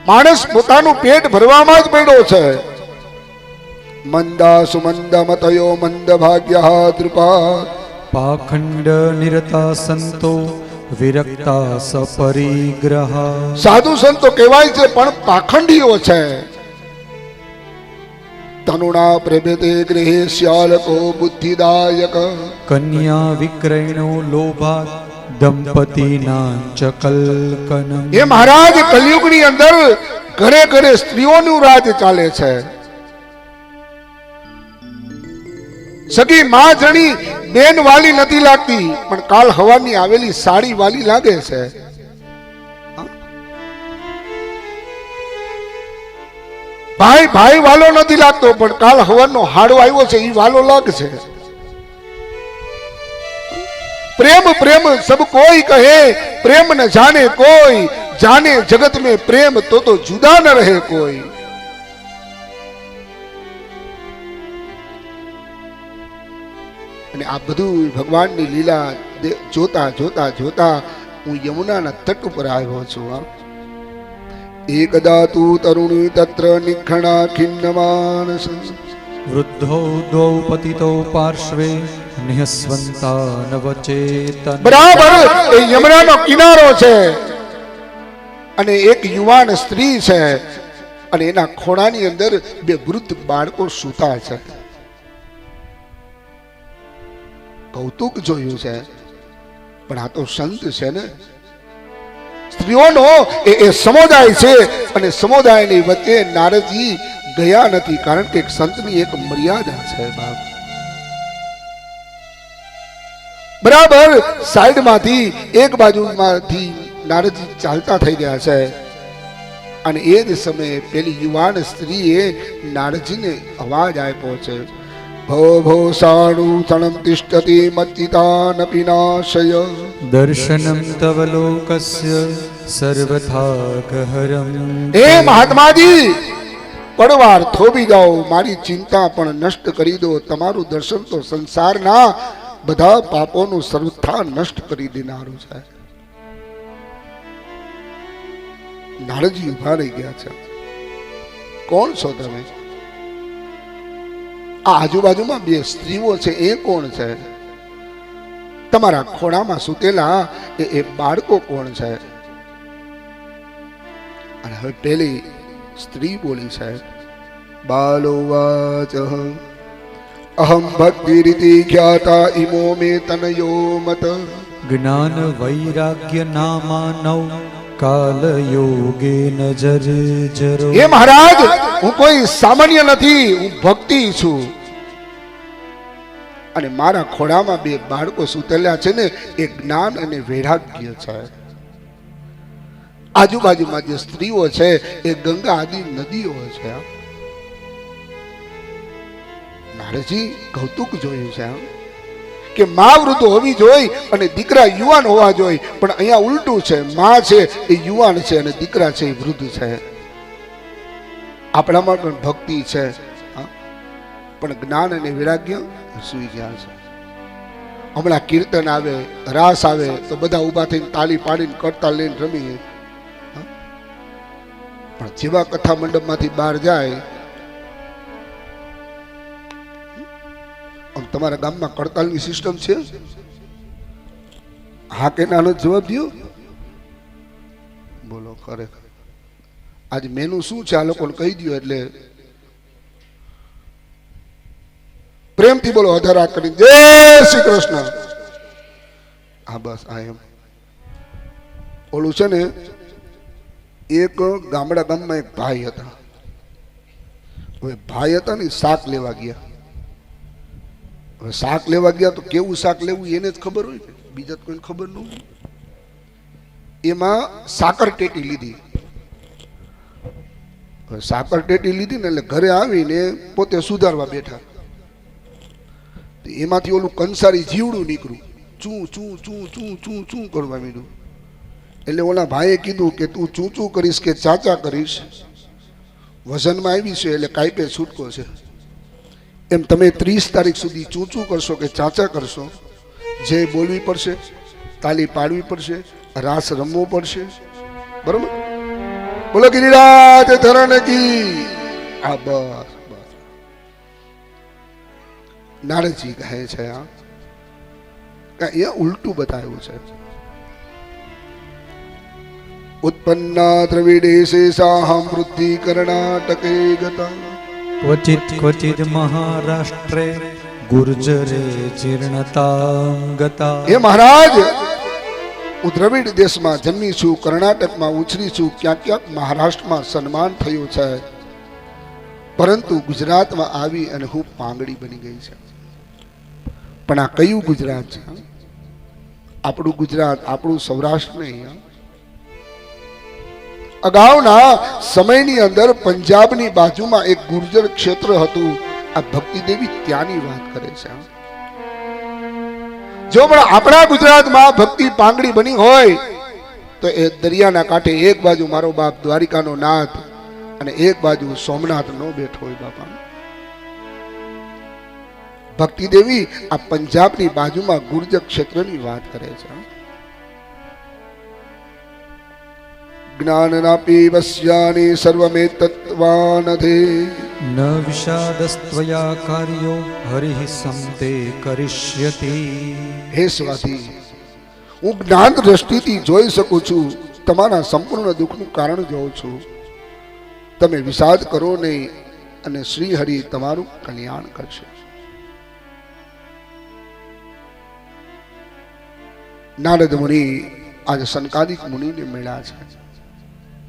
માણસ પોતાનું પેટ ભરવામાં જ પડ્યો છે. મંદા સુમંદ મતયો મંદ ભાગ્ય દ્રુપા. પાખંડ નિરતા સંતો વિરક્તા સપરિગ્રહ. સાધુ સંતો કહેવાય છે પણ પાખંડીઓ છે. તનુણા પ્રભેતે ગૃહે શ્યાલકો બુદ્ધિદાયક. કન્યા વિક્રયણો લોભાત દંપતીના ચ કલ્કનમ. એ મહારાજ, કલયુગની અંદર ઘરે ઘરે સ્ત્રીઓનું રાજ ચાલે છે. સગી માં જણી બેન વાલી નથી લાગતી, પણ કાલ હવાની આવેલી સાડી વાલી લાગે છે. ભાઈ ભાઈ વાલો નથી લાગતો, પણ કાલ હવાનો હાડો આવ્યો છે એ વાલો લાગશે. પ્રેમ પ્રેમ સબ કોઈ કહે, પ્રેમ ન જાને કોઈ, જાને જગત में प्रेम तो जुदा न रहे कोई. અને આ બધું ભગવાનની લીલા જોતા જોતા જોતા હું યમુનાના તટ ઉપર આવ્યો છું. એકદા તું તરુણી તત્ર નિખણા ખિન્નમાનસ. વૃદ્ધો દ્વૌ પતિતો પાર્શ્વે નિહસ્વંતા નવચેતન. બરાબર એ યમુનાનો કિનારો છે અને એક યુવાન સ્ત્રી છે અને એના ખોળાની અંદર બે વૃદ્ધ બાળકો સૂતા છે. કૌતુક જોયું છે, પણ આ તો સંત છે ને. સ્ત્રીઓનો એ સમુદાય છે અને સમુદાયની વચ્ચે નારદજી ગયા નથી, કારણ કે સંતની એક મર્યાદા છે. બાપ બરાબર સાઈડમાંથી એક બાજુમાંથી નારદજી ચાલતા થઈ ગયા છે અને એ જ સમયે પેલી યુવાન સ્ત્રીએ નારદજીને અવાજ આપ્યો છે. ભો ભો સાણુ તણમ તિષ્ઠતિ મચ્ચિતાનપિ નાશય. દર્શનમ તવ લોકસ્ય સર્વથા ગહરમ. હે મહાત્માજી, પડવાર થોભી જાઓ, મારી ચિંતા પણ નષ્ટ કરી દો. તમારું દર્શન તો સંસારના બધા પાપોનું સર્વથા નષ્ટ કરી દેનારું છે. નારદજી ઉભા રહી ગયા છે. કોણ છો તમે? આ આજુબાજુમાં બે સ્ત્રીઓ છે, એ કોણ છે? તમારા ખોળામાં સૂતેલા એ બાળકો કોણ છે? અને હવે પેલી સ્ત્રી બોલી છે. બાલો વાચ અહમ ભક્તિ રીતિ ખ્યાતા ઇમો મે તનયો મત. જ્ઞાન વૈરાગ્ય નામાનવ કાલ યોગે નજર જરો. હે મહારાજ, હું કોઈ સામાન્ય નથી, હું ભક્તિ છું. અને મારા ખોળામાં બે બાળકો સૂતેલા છે ને, એ જ્ઞાન અને વૈરાગ્ય છે. આજુબાજુમાં જે સ્ત્રીઓ છે એ ગંગા આદિ નદીઓ છે. નારદજી કૌતુક જોયું છે. કે માં વૃદ્ધ હોવી જોઈએ અને દીકરા યુવાન હોવા જોઈએ, પણ અહીંયા ઉલટું છે, માં છે એ યુવાન છે અને દીકરા છે એ વૃદ્ધ છે. આપણામાં પણ ભક્તિ છે, પણ જ્ઞાન અને વૈરાગ્ય સુઈ ગયા છે. હમણાં કીર્તન આવે, રાસ આવે તો બધા ઊભા થઈને તાલી પાડીને કરતા લઈને રમીએ, પણ જેવા કથા મંડપમાંથી બહાર જાય, તમારા ગામમાં કડતાલની સિસ્ટમ છે? હા કે નાનો જવાબ દો. બોલો, ખરેખર આજે મેનુ શું છે આ લોકોને કહી દો એટલે પ્રેમથી બોલો, અધરા કરી જય શ્રી કૃષ્ણ. હા બસ આ એમ. ઓલું છે ને, એક ગામમાં એક ભાઈ હતા. હવે ભાઈ હતા ને શાક લેવા ગયા. હવે શાક લેવા ગયા તો કેવું શાક લેવું એને જ ખબર હોય, બીજા કોઈને ખબર ન હોય. એમાં સાકર ટેટી લીધી. હવે સાકર ટેટી લીધી ને એટલે ઘરે આવીને પોતે સુધારવા બેઠા. એમાંથી ઓલું કંસારી જીવડું નીકળ્યું, ચૂ ચૂ ચૂ ચૂ ચૂ ચૂ કરવા માંડ્યું. એટલે ઓલા ભાઈએ કીધું કે તું ચૂ ચૂ કરીશ કે ચાચા કરીશ, વજનમાં આવી છે એટલે કાંઈ પે છૂટકો છે. એમ તમે 30 તારીખ સુધી ચૂચું કરશો કે ચાચા કરશો, જે બોલવી પડશે, તાલી પાડવી પડશે, રાસ રમવો પડશે, બરોબર? બોલો ગિરિરાજ ધરણ કી. આ બસ બસ. નારદજી કહે છે અહીંયા ઉલટું બતાવ્યું છે. ઉત્પન્ના દ્રવિડે શેષાહમ વૃદ્ધિ કર્ણાટકે ગતા ક્વચિત ક્વચિદ મહારાષ્ટ્રે ગુર્જરે જીર્ણતાં ગતા. હે મહારાજ, હું દ્રવિડ દેશમાં જન્મી છું, કર્ણાટકમાં ઉછરી છું, ક્યાંક ક્યાંક મહારાષ્ટ્રમાં સન્માન થયું છે, પરંતુ ગુજરાતમાં આવી અને હું પાંગડી બની ગઈ છે. પણ આ કયું ગુજરાત છે? આપણું ગુજરાત, આપણું સૌરાષ્ટ્ર નહીં. અગાઉના સમયની અંદર પંજાબની બાજુમાં એક ગુર્જર ક્ષેત્ર હતું. આ ભક્તિ દેવી ત્યાંની વાત કરે છે. જો પણ આપણા ગુજરાતમાં ભક્તિ પાંગડી બની હોય તો એ દરિયાના કાંઠે એક બાજુ મારો બાપ દ્વારિકાનો નાથ અને એક બાજુ સોમનાથ નો બેઠો હોય. બાપા ભક્તિ દેવી આ પંજાબની બાજુમાં ગુર્જર ક્ષેત્રની વાત કરે છે. જ્ઞાનનાપી વસ્યાની સર્વમે તત્વાનધે ન વિષાદસ્ત્વયા કાર્યો હરિઃ સંતે કરિષ્યતિ. હે સ્વાથી, હું જ્ઞાન દ્રષ્ટિથી જોઈ શકું છું, તમારા સંપૂર્ણ દુઃખનું કારણ જોઉં છું. તમે વિષાદ કરો નહીં અને શ્રી હરિ તમારું કલ્યાણ કરશે. નારદ મુનિ આજે સનકાદિક મુનિને મળ્યા છે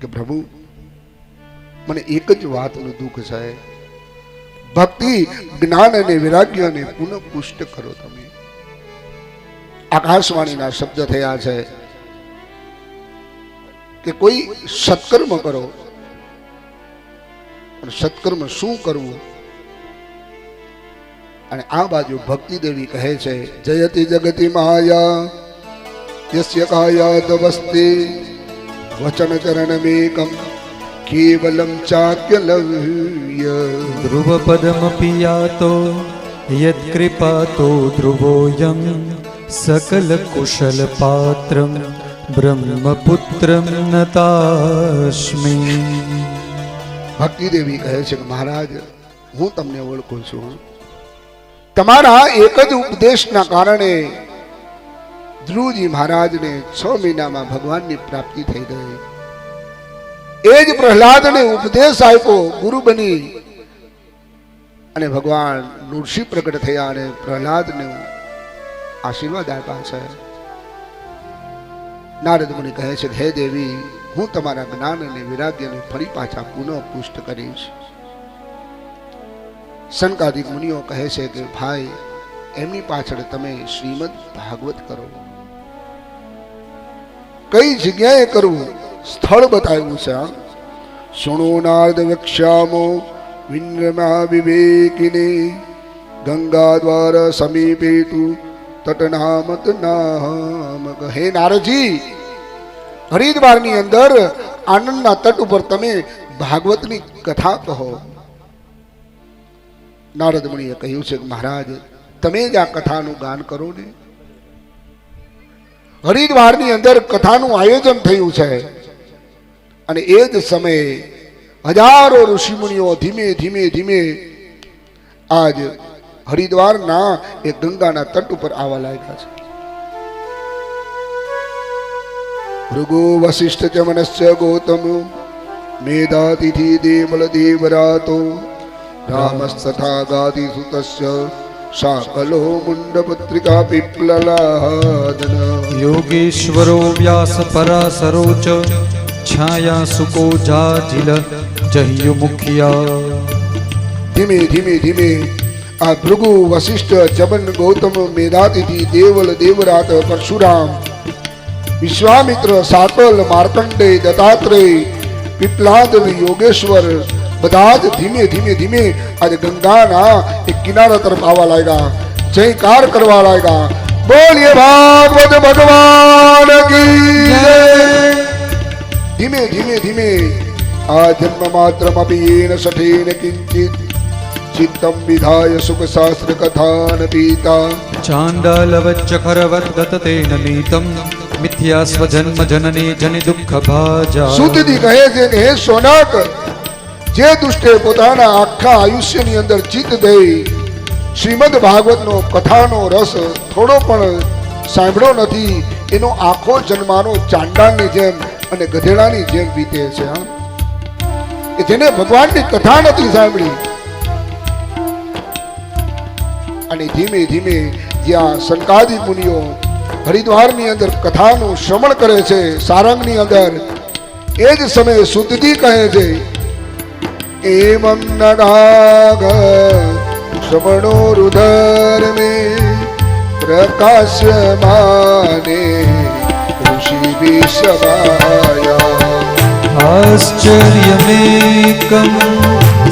કે પ્રભુ, મને એક જ વાતનું દુઃખ છે, ભક્તિ જ્ઞાન અને વૈરાગ્યને પુનઃ પુષ્ટ કરો. તમે આકાશવાણીના શબ્દ થયા છે કે કોઈ સત્કર્મ કરો, પણ સત્કર્મ શું કરવું? અને આ બાજુ ભક્તિ દેવી કહે છે, જયતિ જગતિ માયા યસ્ય કાયાદ વસ્તે વચન ચરણમેકમ કેવલમ ચાક્યલવ્ય. ધ્રુવ પદમપિ યાતો યત્કૃપાતો ધ્રુવોયમ સકલ કુશલ પાત્રમ બ્રહ્મપુત્રમ નતાસ્મિ. ભક્તિ દેવી કહે છે કે મહારાજ, હું તમને ઓળખું છું. તમારા એક જ ઉપદેશના કારણે ધ્રુવજી મહારાજને 6 મહિનામાં ભગવાનની પ્રાપ્તિ થઈ ગઈ. એ જ પ્રહલાદને ઉપદેશ આપ્યો, ગુરુ બની અને ભગવાન નૃસિંહ પ્રગટ થયા અને પ્રહલાદને આશીર્વાદ આપ્યા છે. નારદ મુનિ કહે છે, હે દેવી, હું તમારા જ્ઞાન અને વૈરાગ્યને ફરી પાછા પુનઃ પુષ્ટ કરીશ. સનકાદિક મુનિઓ કહે છે કે ભાઈ, એમની પાછળ તમે શ્રીમદ ભાગવત કરો. કઈ જગ્યાએ કરવું, સ્થળ બતાવ્યું છે. સુણો નારદ વક્ષ્યામો વિન્દ્રમા વિવેકિને ગંગા દ્વાર સમીપે તુ તટનામત નામ. હે નારદજી, હરિદ્વારની અંદર આનંદના તટ ઉપર તમે ભાગવતની કથા કહો. નારદ મુનિએ કહ્યું છે કે મહારાજ, તમે જ આ કથાનું ગાન કરો ને. હરિદ્વારની અંદર કથાનું આયોજન થયું છે અને એ જ સમયે હજારો ઋષિમુનિઓ ધીમે ધીમે ધીમે આજ હરિદ્વારના એ ગંગાના તટ ઉપર આવવા લાગ્યા છે. ભૃગુ વશિષ્ઠ ચ મનસ્ય ગૌતમ મેધાતિથિ દેવલ દેવરાતો રામસ્તથા ગાતિ સુતસ્ય શાકલો મુંડપત્રિકા પીપ્લલાદન. યોગેશ્વરો વ્યાસ પરાસરો ચ છાયા સુકો જાજીલ જહ્યુ મુખિયા. ધીમે ધીમે ધીમે આ ભૃગુ વશિષ્ઠ ચબન ગૌતમ મેધાતિથિ દેવલ દેવરાત પરશુરામ વિશ્વામિત્ર સાતલ માર્કંડેય દત્તાત્રેય પીપલાદ યોગેશ્વર બધા જ ધીમે ધીમે ધીમે આજે ગંગાના એક કિનારા તરફ આવવા લાગ્યા, જયકાર કરવા લાગ્યા. બોલીએ ભાગવત ભગવાન કી જય. ધીમે ધીમે ધીમે આ જન્મ માત્રમપી એન સઠેન કિંચિત ચિત્તમ વિધાય સુખ શાસ્ત્ર કથાન પીતા. ચાંડાલવચ્ચખરવદ્ ગતતેન નીતમ મિથ્યા સ્વજન્મ જનની જનિ દુઃખ ભાજા. સુતજી કહે છે કે હે સોનક, જે દુષ્ટે પોતાના આખા આયુષ્યની અંદર ચિત્ત દઈ શ્રીમદ ભાગવતનો કથાનો રસ થોડો પણ સાંભળ્યો નથી, એનો આખો જન્માનો ચાંડાળની જેમ અને ગધેડાની જેમ વીતે છે. કે જેને ભગવાનની કથા નથી સાંભળી. અને ધીમે ધીમે જ્યાં સનકાદિ મુનિઓ હરિદ્વારની અંદર કથાનું શ્રવણ કરે છે સારંગની અંદર, એ જ સમયે સુતજી કહે છે એવં નગાગ શ્રવણો રુધર મે પ્રકાશ્યમાને ઋષિ વિષમાયા. આશ્ચર્યમેકં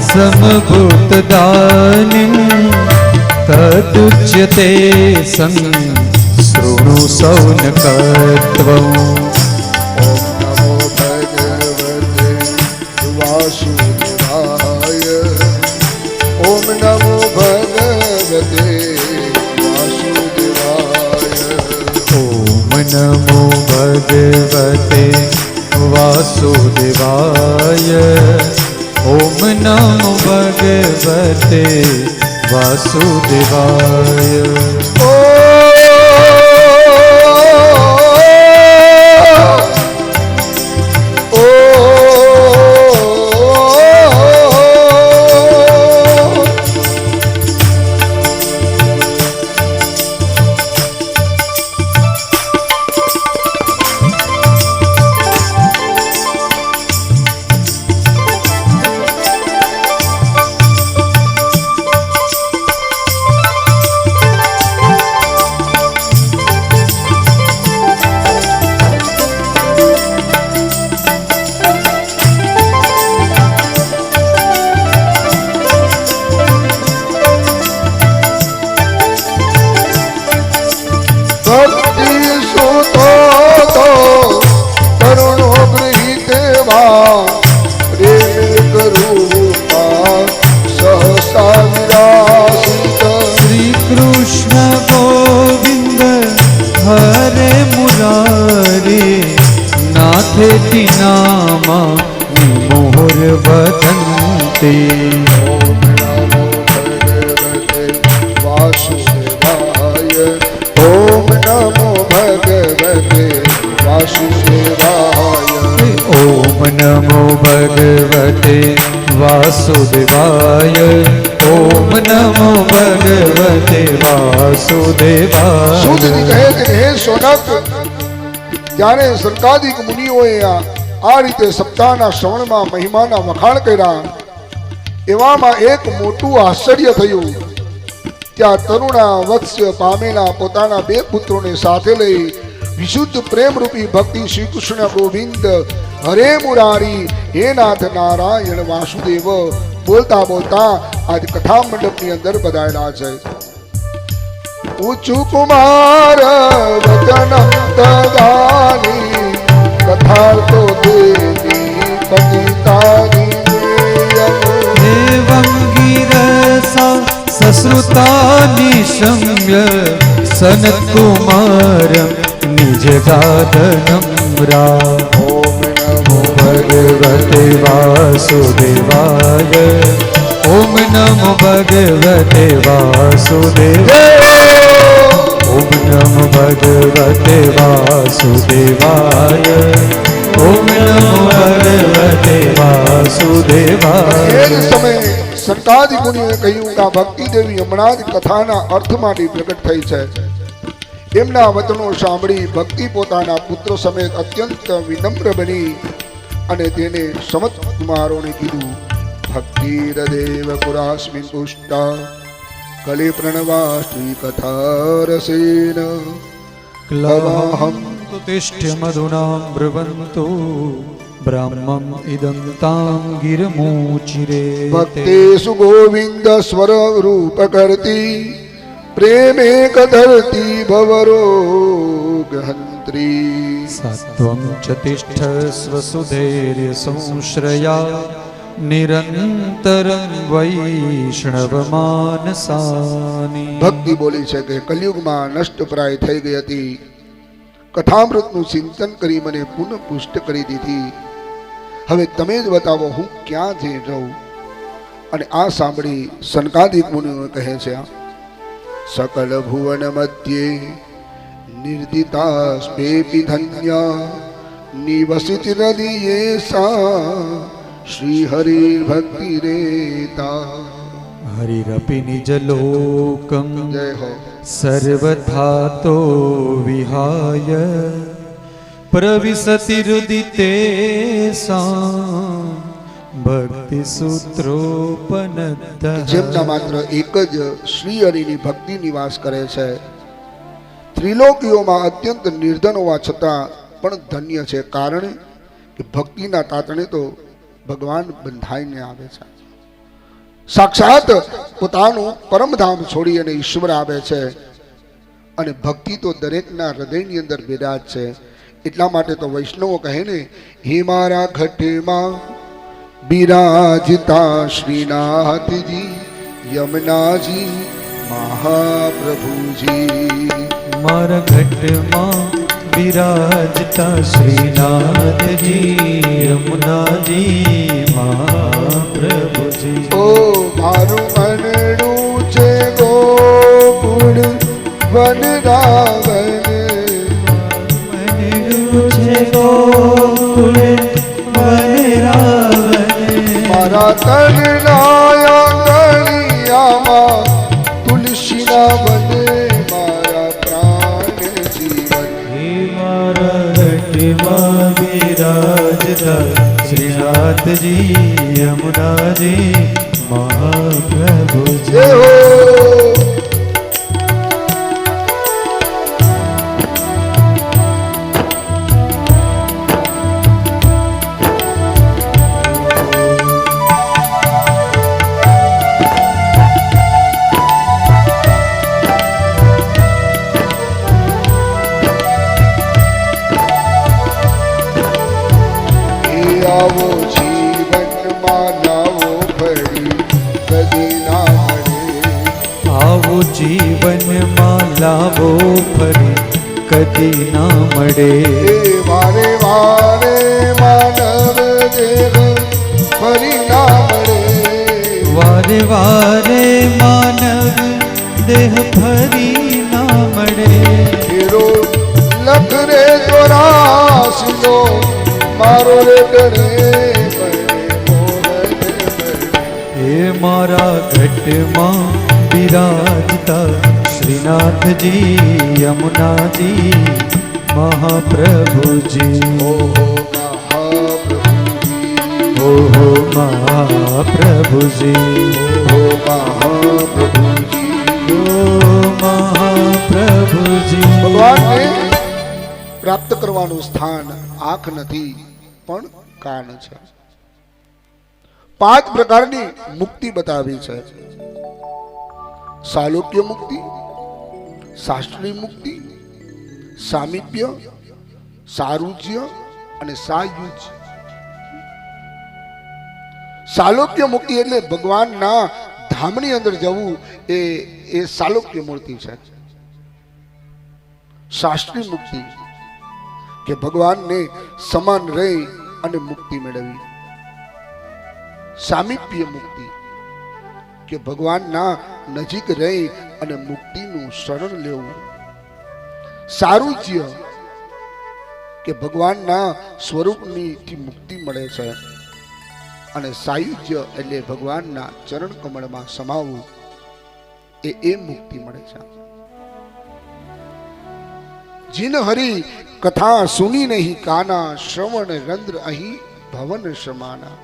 સમભૂતદાનિં તદુચ્યતે સં શૃણુ સૌનકત્વં. ઓમ નમો ભગવતે વાસુદેવાય. ઓમ નમો ભગવતે વાસુદેવાય. ઓમ નમો ભગવતે વાસુદેવાય. નાથેતી નામા મોહર વદંતે. ઓમ નમો ભગવતે વાસુદેવાય. ઓમ નમો ભગવતે વાસુદેવાય. ઓમ નમો ભગવતે વાસુદેવાય. ઓમ નમો ભગવતે વાસુદેવાય. સુતજી કહે છે હે સોનક, જ્યારે સનકાદિક મુનિઓએ આ રીતે સપ્તાહના શ્રવણમાં મહિમાના વખાણ કર્યા, એવામાં એક મોટું આશ્ચર્ય થયું. ત્યાં તરુણા વત્સ્ય પામેલા પોતાના બે પુત્રોને સાથે લઈ વિશુદ્ધ પ્રેમરૂપી ભક્તિ શ્રી કૃષ્ણ ગોવિંદ હરે મુરારી હે નાથ નારાયણ વાસુદેવ બોલતા બોલતા આજ કથા મંડપની અંદર પધારેલા છે. ઊંચું કુમાર વચનમ તદાની કથા તો દેવી પતિતાની એવં ગિરસા સશ્રુતાની શમ્ય સનત્કુમારં નિજગાદનમ રા ઓમ નમો ભગવતે વાસુદેવાય ઓમ નમો ભગવતે વાસુદેવાય ઓમ નમો ભગવતે વાસુદેવાય ઓમ નમો ભગવતે એ વાસુદેવાય જ સમયે સનકાદિ મુનિએ કહ્યું કે આ ભક્તિ દેવી હમણાં જ કથાના અર્થમાંથી પ્રગટ થઈ છે. એમના વચનો સાંભળી ભક્તિ પોતાના પુત્ર સમેત અત્યંત વિનમ્ર બની અને તેને સમત કુમારોને કીધું, ભક્તિરદેવ પુરાસ્મિન પુષ્ટા કલે પ્રણવા શ્રી કથા રસેન ક્લહમ તિષ્ઠ્ય મધુનામ બ્રુવન્તો બ્રહ્મમ ઇદં તામ ગિરમોચિરે ભક્તેષુ ગોવિંદ સ્વર રૂપ કરતી પ્રેમે કધરતી ભવરોગહંત્રી સત્વં ચ તિષ્ઠસ્વ સુધૈર્ય સંશ્રયા નિરંતરં વૈષ્ણવ માનસાની. ભક્તિ બોલી છે કે કલયુગમાં નષ્ટપ્રાય થઈ ગઈ હતી, કથામૃતનું ચિંતન કરી મને પુનઃ પુષ્ટ કરી દીધી. હવે તમે જ બતાવો હું ક્યાં જઈ રહું. અને આ સાંભળી સનકાદિક મુનિઓ કહે છે, સકલ ભુવન મધ્યે નિર્દિતાસ્પેપી ધન્યા નિવસિત હૃદયે સા શ્રી હરિ ભક્તિ રેતા. હરિરપી નિજલોકં જય હો. સર્વથા તો વિહાય પ્રવિશતિ હૃદિતે સા ભક્તિ સૂત્રોપનદ્ધ. જેમના માત્ર એક જ શ્રી હરિની ભક્તિ નિવાસ કરે છે, ત્રિલોકીઓમાં અત્યંત નિર્ધન હોવા છતાં પણ ધન્ય છે, કારણ કે ભક્તિના તાતણે તો ભગવાન બંધાઈને આવે છે. સાક્ષાત પોતાનું પરમધામ છોડી અને ઈશ્વર આવે છે. અને ભક્તિ તો દરેકના હૃદયની અંદર બિરાજ છે. એટલા માટે તો વૈષ્ણવો કહે ને, હે મારા ઘટમાં બિરાજતા શ્રીનાથજી યમુનાજી મહાપ્રભુજી. મારા ઘટમાં બિરાજતા શ્રીનાથજી યમુનાજી મહાપ્રભુજી. ઓ મારું મનડું છે ગોકુળ વનરાવન, મારા તનના આંગણિયામાં તુલસીના બને મારા પ્રાણ જીવન. બિરાજતા શ્રીનાથજી યમુનાજી મહાપ્રભુજી. જય હો. આવો જીવનમાં લાવો ફરી કદી ના મળે. આવો જીવનમાં લાવો ફરી કદી ના મળે. એ વારે વારે માનવ દેહ ફરી ના મળે. વારે વારે માનવ દેહ ફરી ના મળે. હીરો લખ રે 84 નો મારો રે ડરે હે મારા ઘટમાં બિરાજતા શ્રીનાથજી યમુનાજી મહાપ્રભુજી. ઓહો મહાપ્રભુજી. મહાપ્રભુજી. ઓ મહાપ્રભુજી. ભગવાનને પ્રાપ્ત કરવાનું સ્થાન આંખ નથી પણ કાન છે. 5 પ્રકારની મુક્તિ બતાવી છે. સાલોક્ય મુક્તિ, શાસ્ત્રીય મુક્તિ, સામીપ્ય, સારુજ્ય અને સાયુજ્ય. સાલોક્ય મુક્તિ એટલે ભગવાનના ધામની અંદર જવું, એ સાલોક્ય મૂર્તિ છે. શાસ્ત્રીય મુક્તિ કે ભગવાનને સમાન રહી અને મુક્તિ મેળવી. સામીપ્ય મુક્તિ કે ભગવાનના નજીક રહી અને મુક્તિનું શરણ લેવું. સારુજ્ય કે ભગવાનના સ્વરૂપની મુક્તિ મળે છે. અને સાયુજ્ય એટલે ભગવાનના ચરણ કમળમાં સમાવવું, એ મુક્તિ મળે છે. જીન હરી કથા સુની નહીં કાના, શ્રવણ રંદ્ર અહીં ભવન સમાના.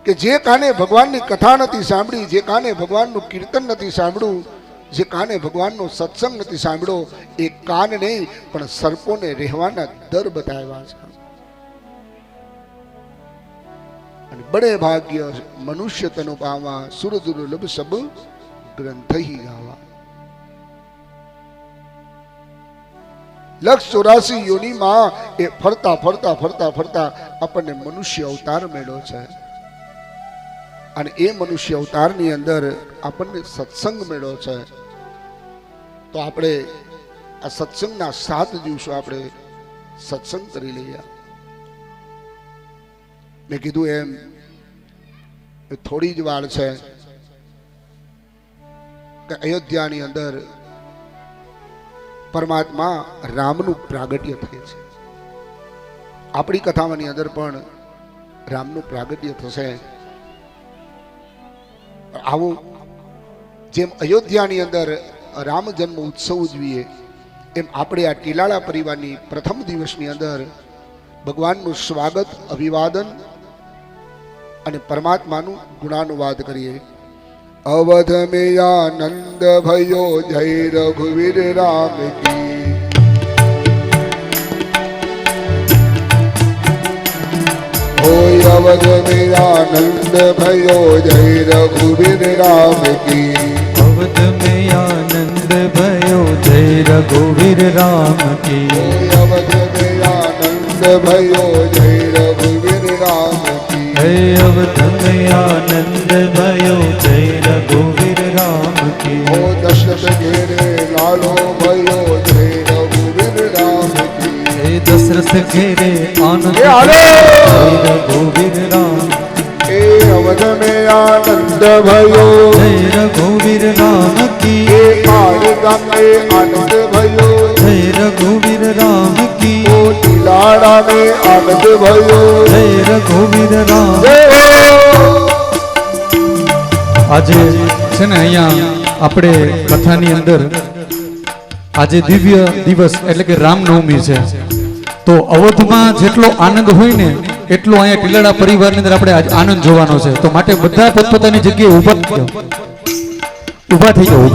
કે જે કાને ભગવાનની કથા નથી સાંભળી, જે કાને ભગવાનનું કીર્તન નથી સાંભળ્યું, જે કાને ભગવાનનો સત્સંગ નથી સાંભળ્યો, એ કાન નહીં પણ સર્પોને રહેવાના દર બતાવ્યા છે. અને બડે ભાગ્ય મનુષ્ય તનો પાવા, સુર દુર્લભ સબ ગ્રંથ હી ગાવા. 184 યોનિમાં એ ફરતા ફરતા ફરતા ફરતા આપણને મનુષ્ય અવતાર મળ્યો છે. અને એ મનુષ્ય અવતારની અંદર આપણને સત્સંગ મળ્યો છે. તો આપણે આ સત્સંગના 7 દિવસો આપણે સત્સંગ કરી લઈએ. મેં કીધું એમ થોડી જ વાર છે કે અયોધ્યાની અંદર પરમાત્મા રામનું પ્રાગટ્ય થાય છે. આપણી કથાઓની અંદર પણ રામનું પ્રાગટ્ય થશે. આવું જેમ અયોધ્યાની અંદર રામ જન્મ ઉત્સવ ઉજવીએ, એમ આપણે આ ટીલાળા પરિવારની પ્રથમ દિવસની અંદર ભગવાનનું સ્વાગત, અભિવાદન અને પરમાત્માનું ગુણાનુવાદ કરીએ. અવધ મે આનંદ ભયો જય રઘુવીર રામ કી. ઓય અવધ મે આનંદ ભયો જય રઘુવીર રામ કી. અવધ મે આનંદ ભયો જય રઘુવીર રામ કી. અવધ મે આનંદ ભયો જય રઘુવીર રામ કી. હે અવધ મે આનંદ ભયો જય રઘુવીર રામ કી. ઓ દશરથ ઘેરે લાલો ભયો જય રઘુવીર રામ કી. હે દશરથ ઘેરે આનંદ હે હાલો! જય રઘુવીર રામ. એ અવધ મે આનંદ ભયો જય રઘુવીર રામ કી. એ કાળગા મે આનંદ ભયો જય રઘુવીર રામ કી. ઓ ટીલાળા મે આનંદ ભયો જય રઘુવીર રામ. આજે છે ને અહીંયા આપણે કથાની અંદર આજે દિવ્ય દિવસ એટલે કે રામનવમી છે. તો અવધમાં જેટલો આનંદ હોય ને એટલો અહીંયા ટીલાળા પરિવારની અંદર આપણે આજ આનંદ જોવાનો છે. તો માટે બધા પોતપોતાની જગ્યાએ ઊભા થઈ જાઓ.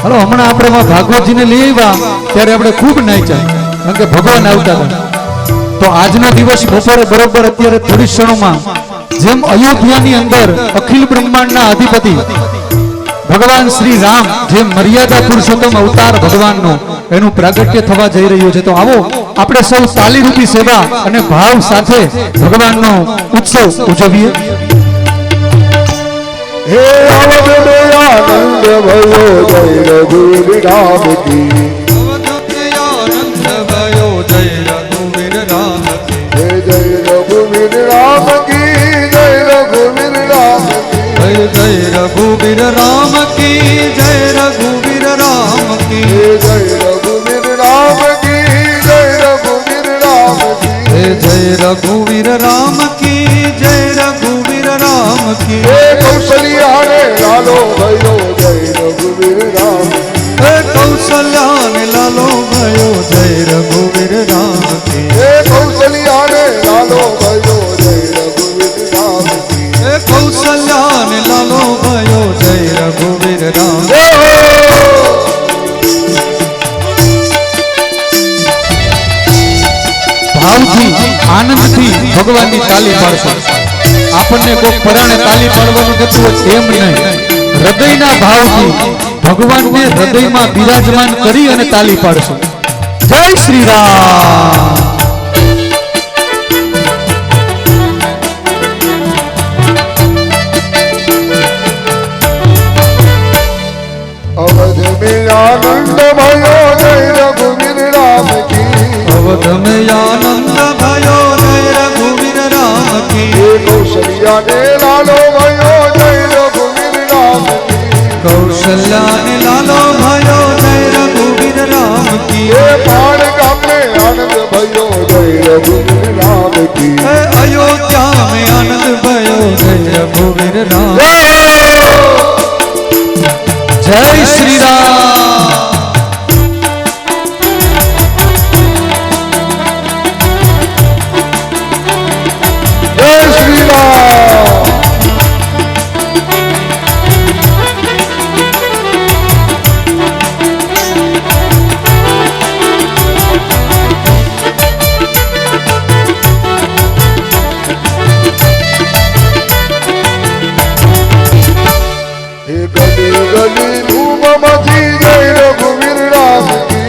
હાલો, હમણાં આપણે ભાગવતજીને લઈ આવ્યા ત્યારે આપણે ખૂબ નાચ્યા, કારણ કે ભગવાન આવતા હતા. તો આજનો દિવસ બપોરે બરોબર અત્યારે થોડી ક્ષણોમાં જેમ અયોધ્યાની અંદર અખિલ બ્રહ્માંડના અધિપતિ ભગવાન શ્રી રામ, જેમ મર્યાદા પુરુષોત્તમ અવતાર ભગવાનનો એનું પ્રાગટ્ય થવા જઈ રહ્યું છે. તો આવો આપણે સૌ તાલીરૂપી સેવા અને ભાવ સાથે ભગવાનનો ઉત્સવ ઉજવીએ. હે અવધ મે આનંદ ભયો જય રઘુવીર રામ કી. આનંદ ભયો જય રઘુવીર રામ કી. હે જય રઘુવીર રામ કી. જય રઘુવીર રામ કી. જય રઘુવીર રામ કી. જય રઘુવીર રામ કી. હે જય રઘુવીર રામ કી. જય રઘુવીર રામ કી. હે જય રઘુવીર રામ કી. જય રઘુવીર રામ કી. હે કૌશલ્યા ને લાલો ભયો જય રઘુવીર રામ. હે કૌશલ્યા ને લાલો ભયો જય રઘુવીર રામ કી. હે કૌશલ્યા ને લાલો ભયો જય રઘુવીર રામ કી. હે કૌશલ્યા ને લાલો ભયો જય રઘુવીર રામ. ભાવથી આનંદથી ભગવાનની તાલી પાડશો. આપણને કોઈ પરાણે તાલી પાડવાનું કહેતું હોય એમ નહીં, હૃદયના ભાવથી ભગવાનને હૃદયમાં બિરાજમાન કરી અને તાલી પાડશું. જય શ્રી રામ. अवध में आनंद भयो जय रघुवीर राम की અવધ में आनंद भयो जय रघुवीर राम की ये कौशल्या ने लालो भयो जय रघुवीर राम की कौशल्या ने लालो भयो जय रघुवीर राम की ये पाण गाम में आनंद भयो जय रघुवीर राम की अयोध्या में आनंद भयो जय रघुवीर राम. जय श्री राम. जय श्री राम. हे गली गली धूम मची जय रघुवीर राम की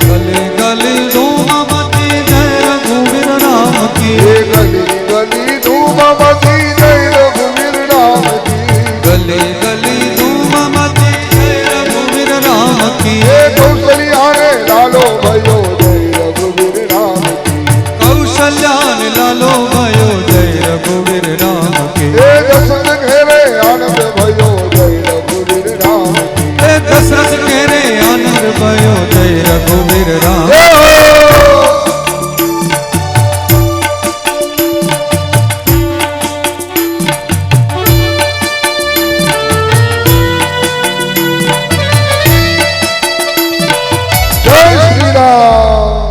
गली गली धूम मची जय रघुवीर राम की हे गली गली धूम मची जय रघुवीर राम की गली गली धूम मची जय रघुवीर राम की हे कौशल्या ने लालो भयो जय रघुवीर राम की कौशल्या ने लालो भयो जय रघुवीर राम की हे दशरथ घेरे आनंद भयो जय रघुवीर राम की दशरथ घेरे आनंद भयो जय रघुवीर राम. जय श्री राम.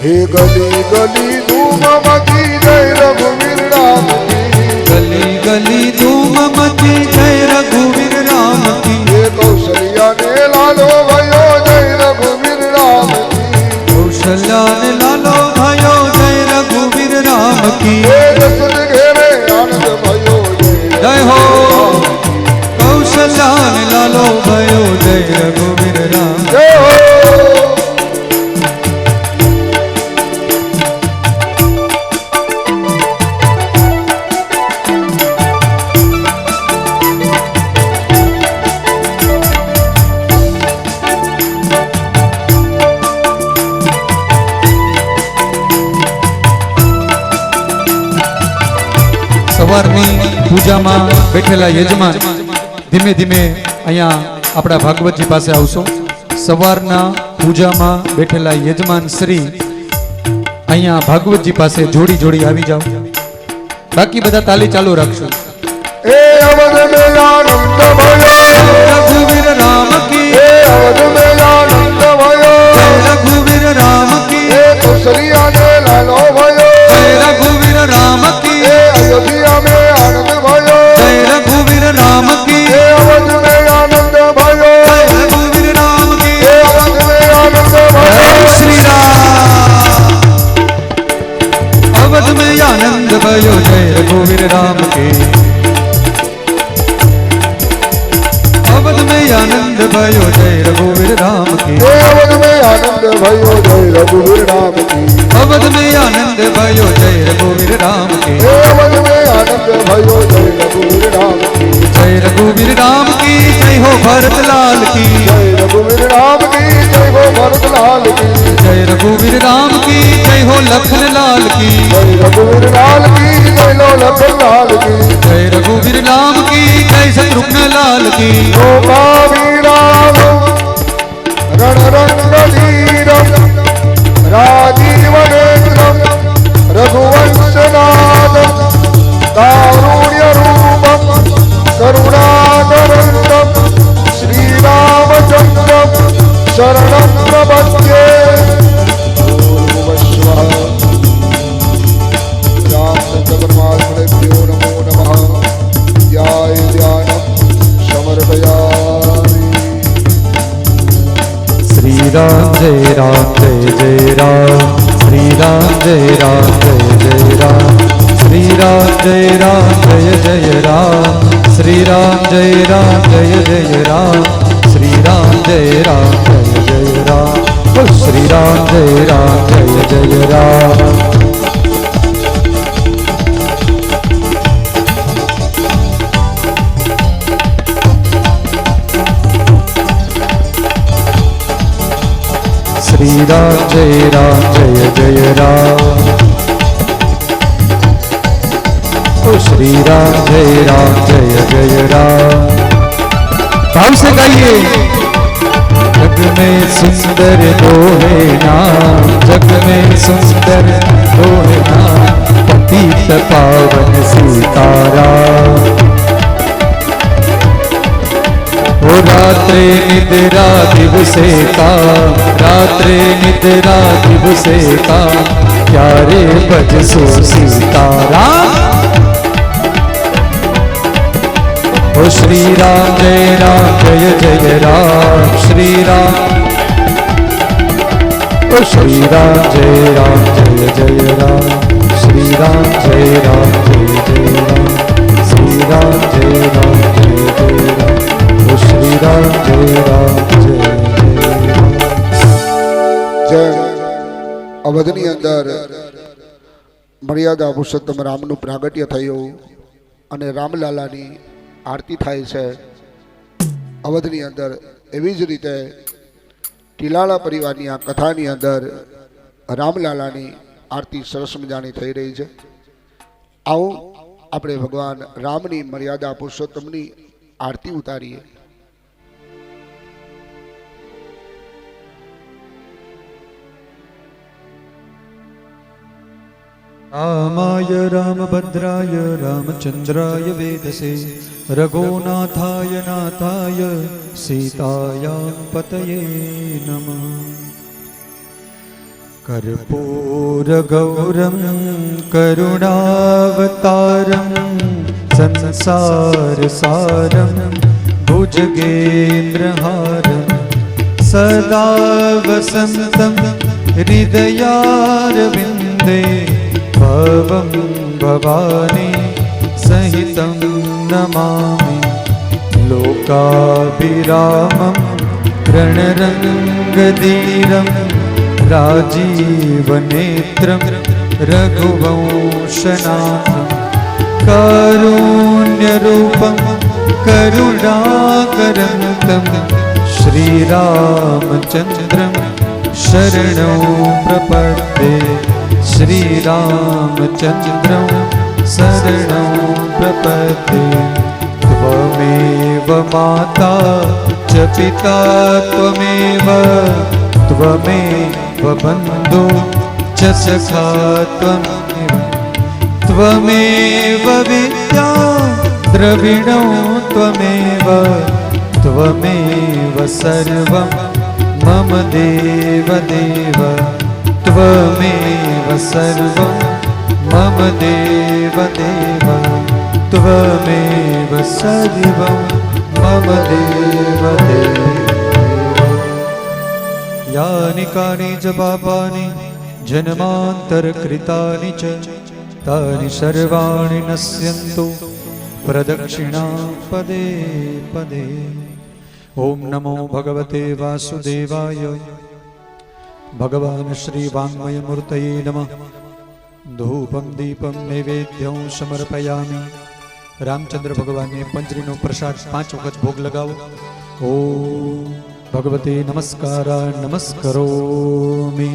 हे गली गली धूम मची जय रघुवीर राम की गली गली धूम मची जय रघुवीर राम की हे कौशल्या ने लालो भयो जय रघुवीर राम की कौशल्या ने लालो भयो जय रघुवीर राम की हे दशरथ घेरे आनंद भयो जय हो. कौशल्या ने लालो भयो जय रघुवीर राम. जय हो. સવારની પૂજામાં બેઠેલા યજમાન ધીમે ધીમે અહીંયા આપણા ભાગવતજી પાસે આવશો. સવારના પૂજામાં બેઠેલા યજમાન શ્રી અહીંયા ભાગવતજી પાસે જોડી જોડી આવી જાઓ. બાકી બધા તાલી ચાલુ રાખશો. हे अवध में आनंद भयो रघुवीर राम की हे अवध में आनंद भयो जय रघुवीर राम की हे कौशल्या ने लालो भयो जय रघुवीर राम की हे अयोध्या में आनंद भयो जय रघुवीर राम की हे अवध में आनंद भयो जय रघुवीर राम की हे अवध में आनंद भयो जय श्री राम. अवध में आनंद भयो जय रघुवीर राम के अवध में आनंद भयो जय रघुवीर राम की हे अवध में आनंद भयो जय रघुवीर राम की अवध में आनंद भयो जय रघुवीर राम के हे अवध में आनंद भयो जय रघुवीर राम की जय रघुवीर राम की जय हो भरत लाल की जय रघुवीर राम की जय हो भरत लाल की जय रघुवीर राम की जय हो लखन लाल की जय रघुवीर लाल की जय लो लखन लाल की जय रघुवीर राम की जय शत्रुघ्न लाल की लोकाभिराम रण रंगधीरम राजीव नेत्रम रघुवंशनाथम कारुण्य रूपम करुणाकरंदम श्रीरामचंद्रम शरणं प्रपद्ये. रामचंद्र परमात्मने नमो नमः. ध्याय ध्यानम समर्पयामि. जय राम जय जय राम श्री राम जय राम जय जय राम श्री राम जय राम जय जय राम ओ श्री राम जय जय राम श्री राम जय जय राम ओ श्री राम जय जय राम भाव से गाइए जग में सुंदर दो है नाम जग में सुंदर दो है नाम पतित पावन सीताराम ओ रात्रे निद्रा दिवसे का रात्रे निद्रा दिवसे का प्यारे भजसो सीताराम ओ श्री राम जय जय राम श्री राम ओ श्री राम जय जय राम श्री राम जय जय राम श्री राम जय जय राम ओ श्री राम जय जय राम जय अवधनी अंदर मर्यादा पुरुषोत्तम रामનું પ્રાગટ્ય થયું અને રામલાલાની આરતી થાય છે અવધની અંદર એવી જ રીતે ટીલાળા પરિવારની આ કથાની અંદર રામલાલાની આરતી સરસ મજાની થઈ રહી છે આવો આપણે ભગવાન રામની મર્યાદા પુરુષોત્તમની આરતી ઉતારીએ रामाय रामभद्राय रामचन्द्राय वेदसे रघुनाथाय नाथाय सीतायां पतये नमः कर्पूरगौरं करुणावतारं संसारसारं भुजगेन्द्रहारं सदा वसन्तं हृदयारविन्दे भवं भवानी सहितं नमामि लोकाभिरामं रणरङ्गधीरं राजीवनेत्रं रघुवंशनाथं कारुण्यरूपं करुणाकरन्तं श्रीरामचन्द्रं शरणं प्रपद्ये श्रीरामचन्द्रं शरणं प्रपद्ये त्वमेव माता च पिता त्वमेव त्वमेव बन्धु च सखा त्वमेव विद्या द्रविणो त्वमेव सर्वं मम देवदेव त्वमेव सर्वं मम देवदेव त्वमेव सर्वं मम देवदेव यानि कानि च पापानि जन्मान्तरकृतानि च तानि सर्वाणि नश्यन्तु प्रदक्षिणा पदे पदे ओम नमो भगवते वासुदेवाय भगवान श्री वाङ्मय मूर्तये नमः धूपम दीपम नैवेद्यं समर्पयामि रामचंद्र भगवान ने पंजरीनो प्रसाद 5 वखत भोग लगाओ ओम भगवते नमस्कार नमस्करोमि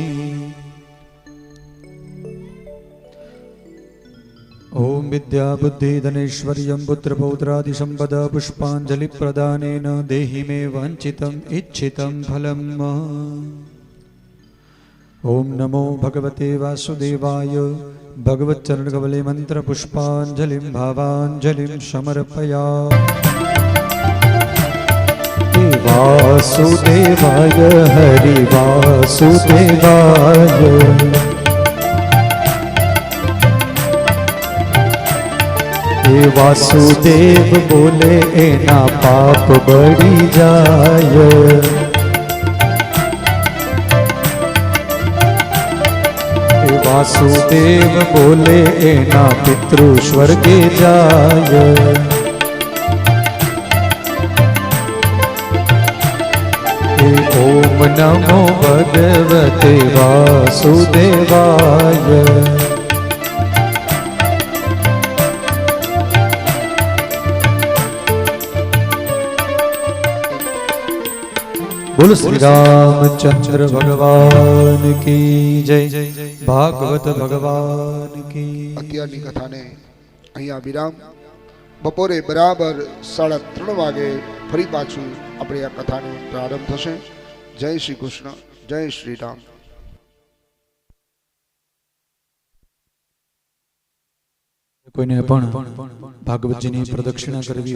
ओम विद्या बुद्धि धनैश्वर्यं पुत्र पौत्रादि संपदा पुष्पांजलि प्रदानेन देहि मे वांछितम् इच्छितं फलम् ओम नमो भगवते वासुदेवाय भगवत चरण कमले मंत्र पुष्पांजलिं भावांजलिं समर्पयामि वासुदेवाय हरि वासुदेवाय वासुदेव बोले एना पाप बढ़ी जाय વાસુદેવ બોલે એના પિતૃ સ્વર્ગે જાય હે ઓમ નમો ભગવતે વાસુદેવાય બોલ શ્રી રામચંદ્ર ભગવાન કી જય ભાગવત ભગવાન કી અત્યારની કથાને અહીંયા વિરામ. બપોરે બરાબર 3:30 વાગે ફરી પાછું આપણે આ કથાનો પ્રારંભ થશે. જય શ્રી કૃષ્ણ, જય શ્રી રામ. કોઈને પણ ભાગવતજીની પ્રદક્ષિણા કરવી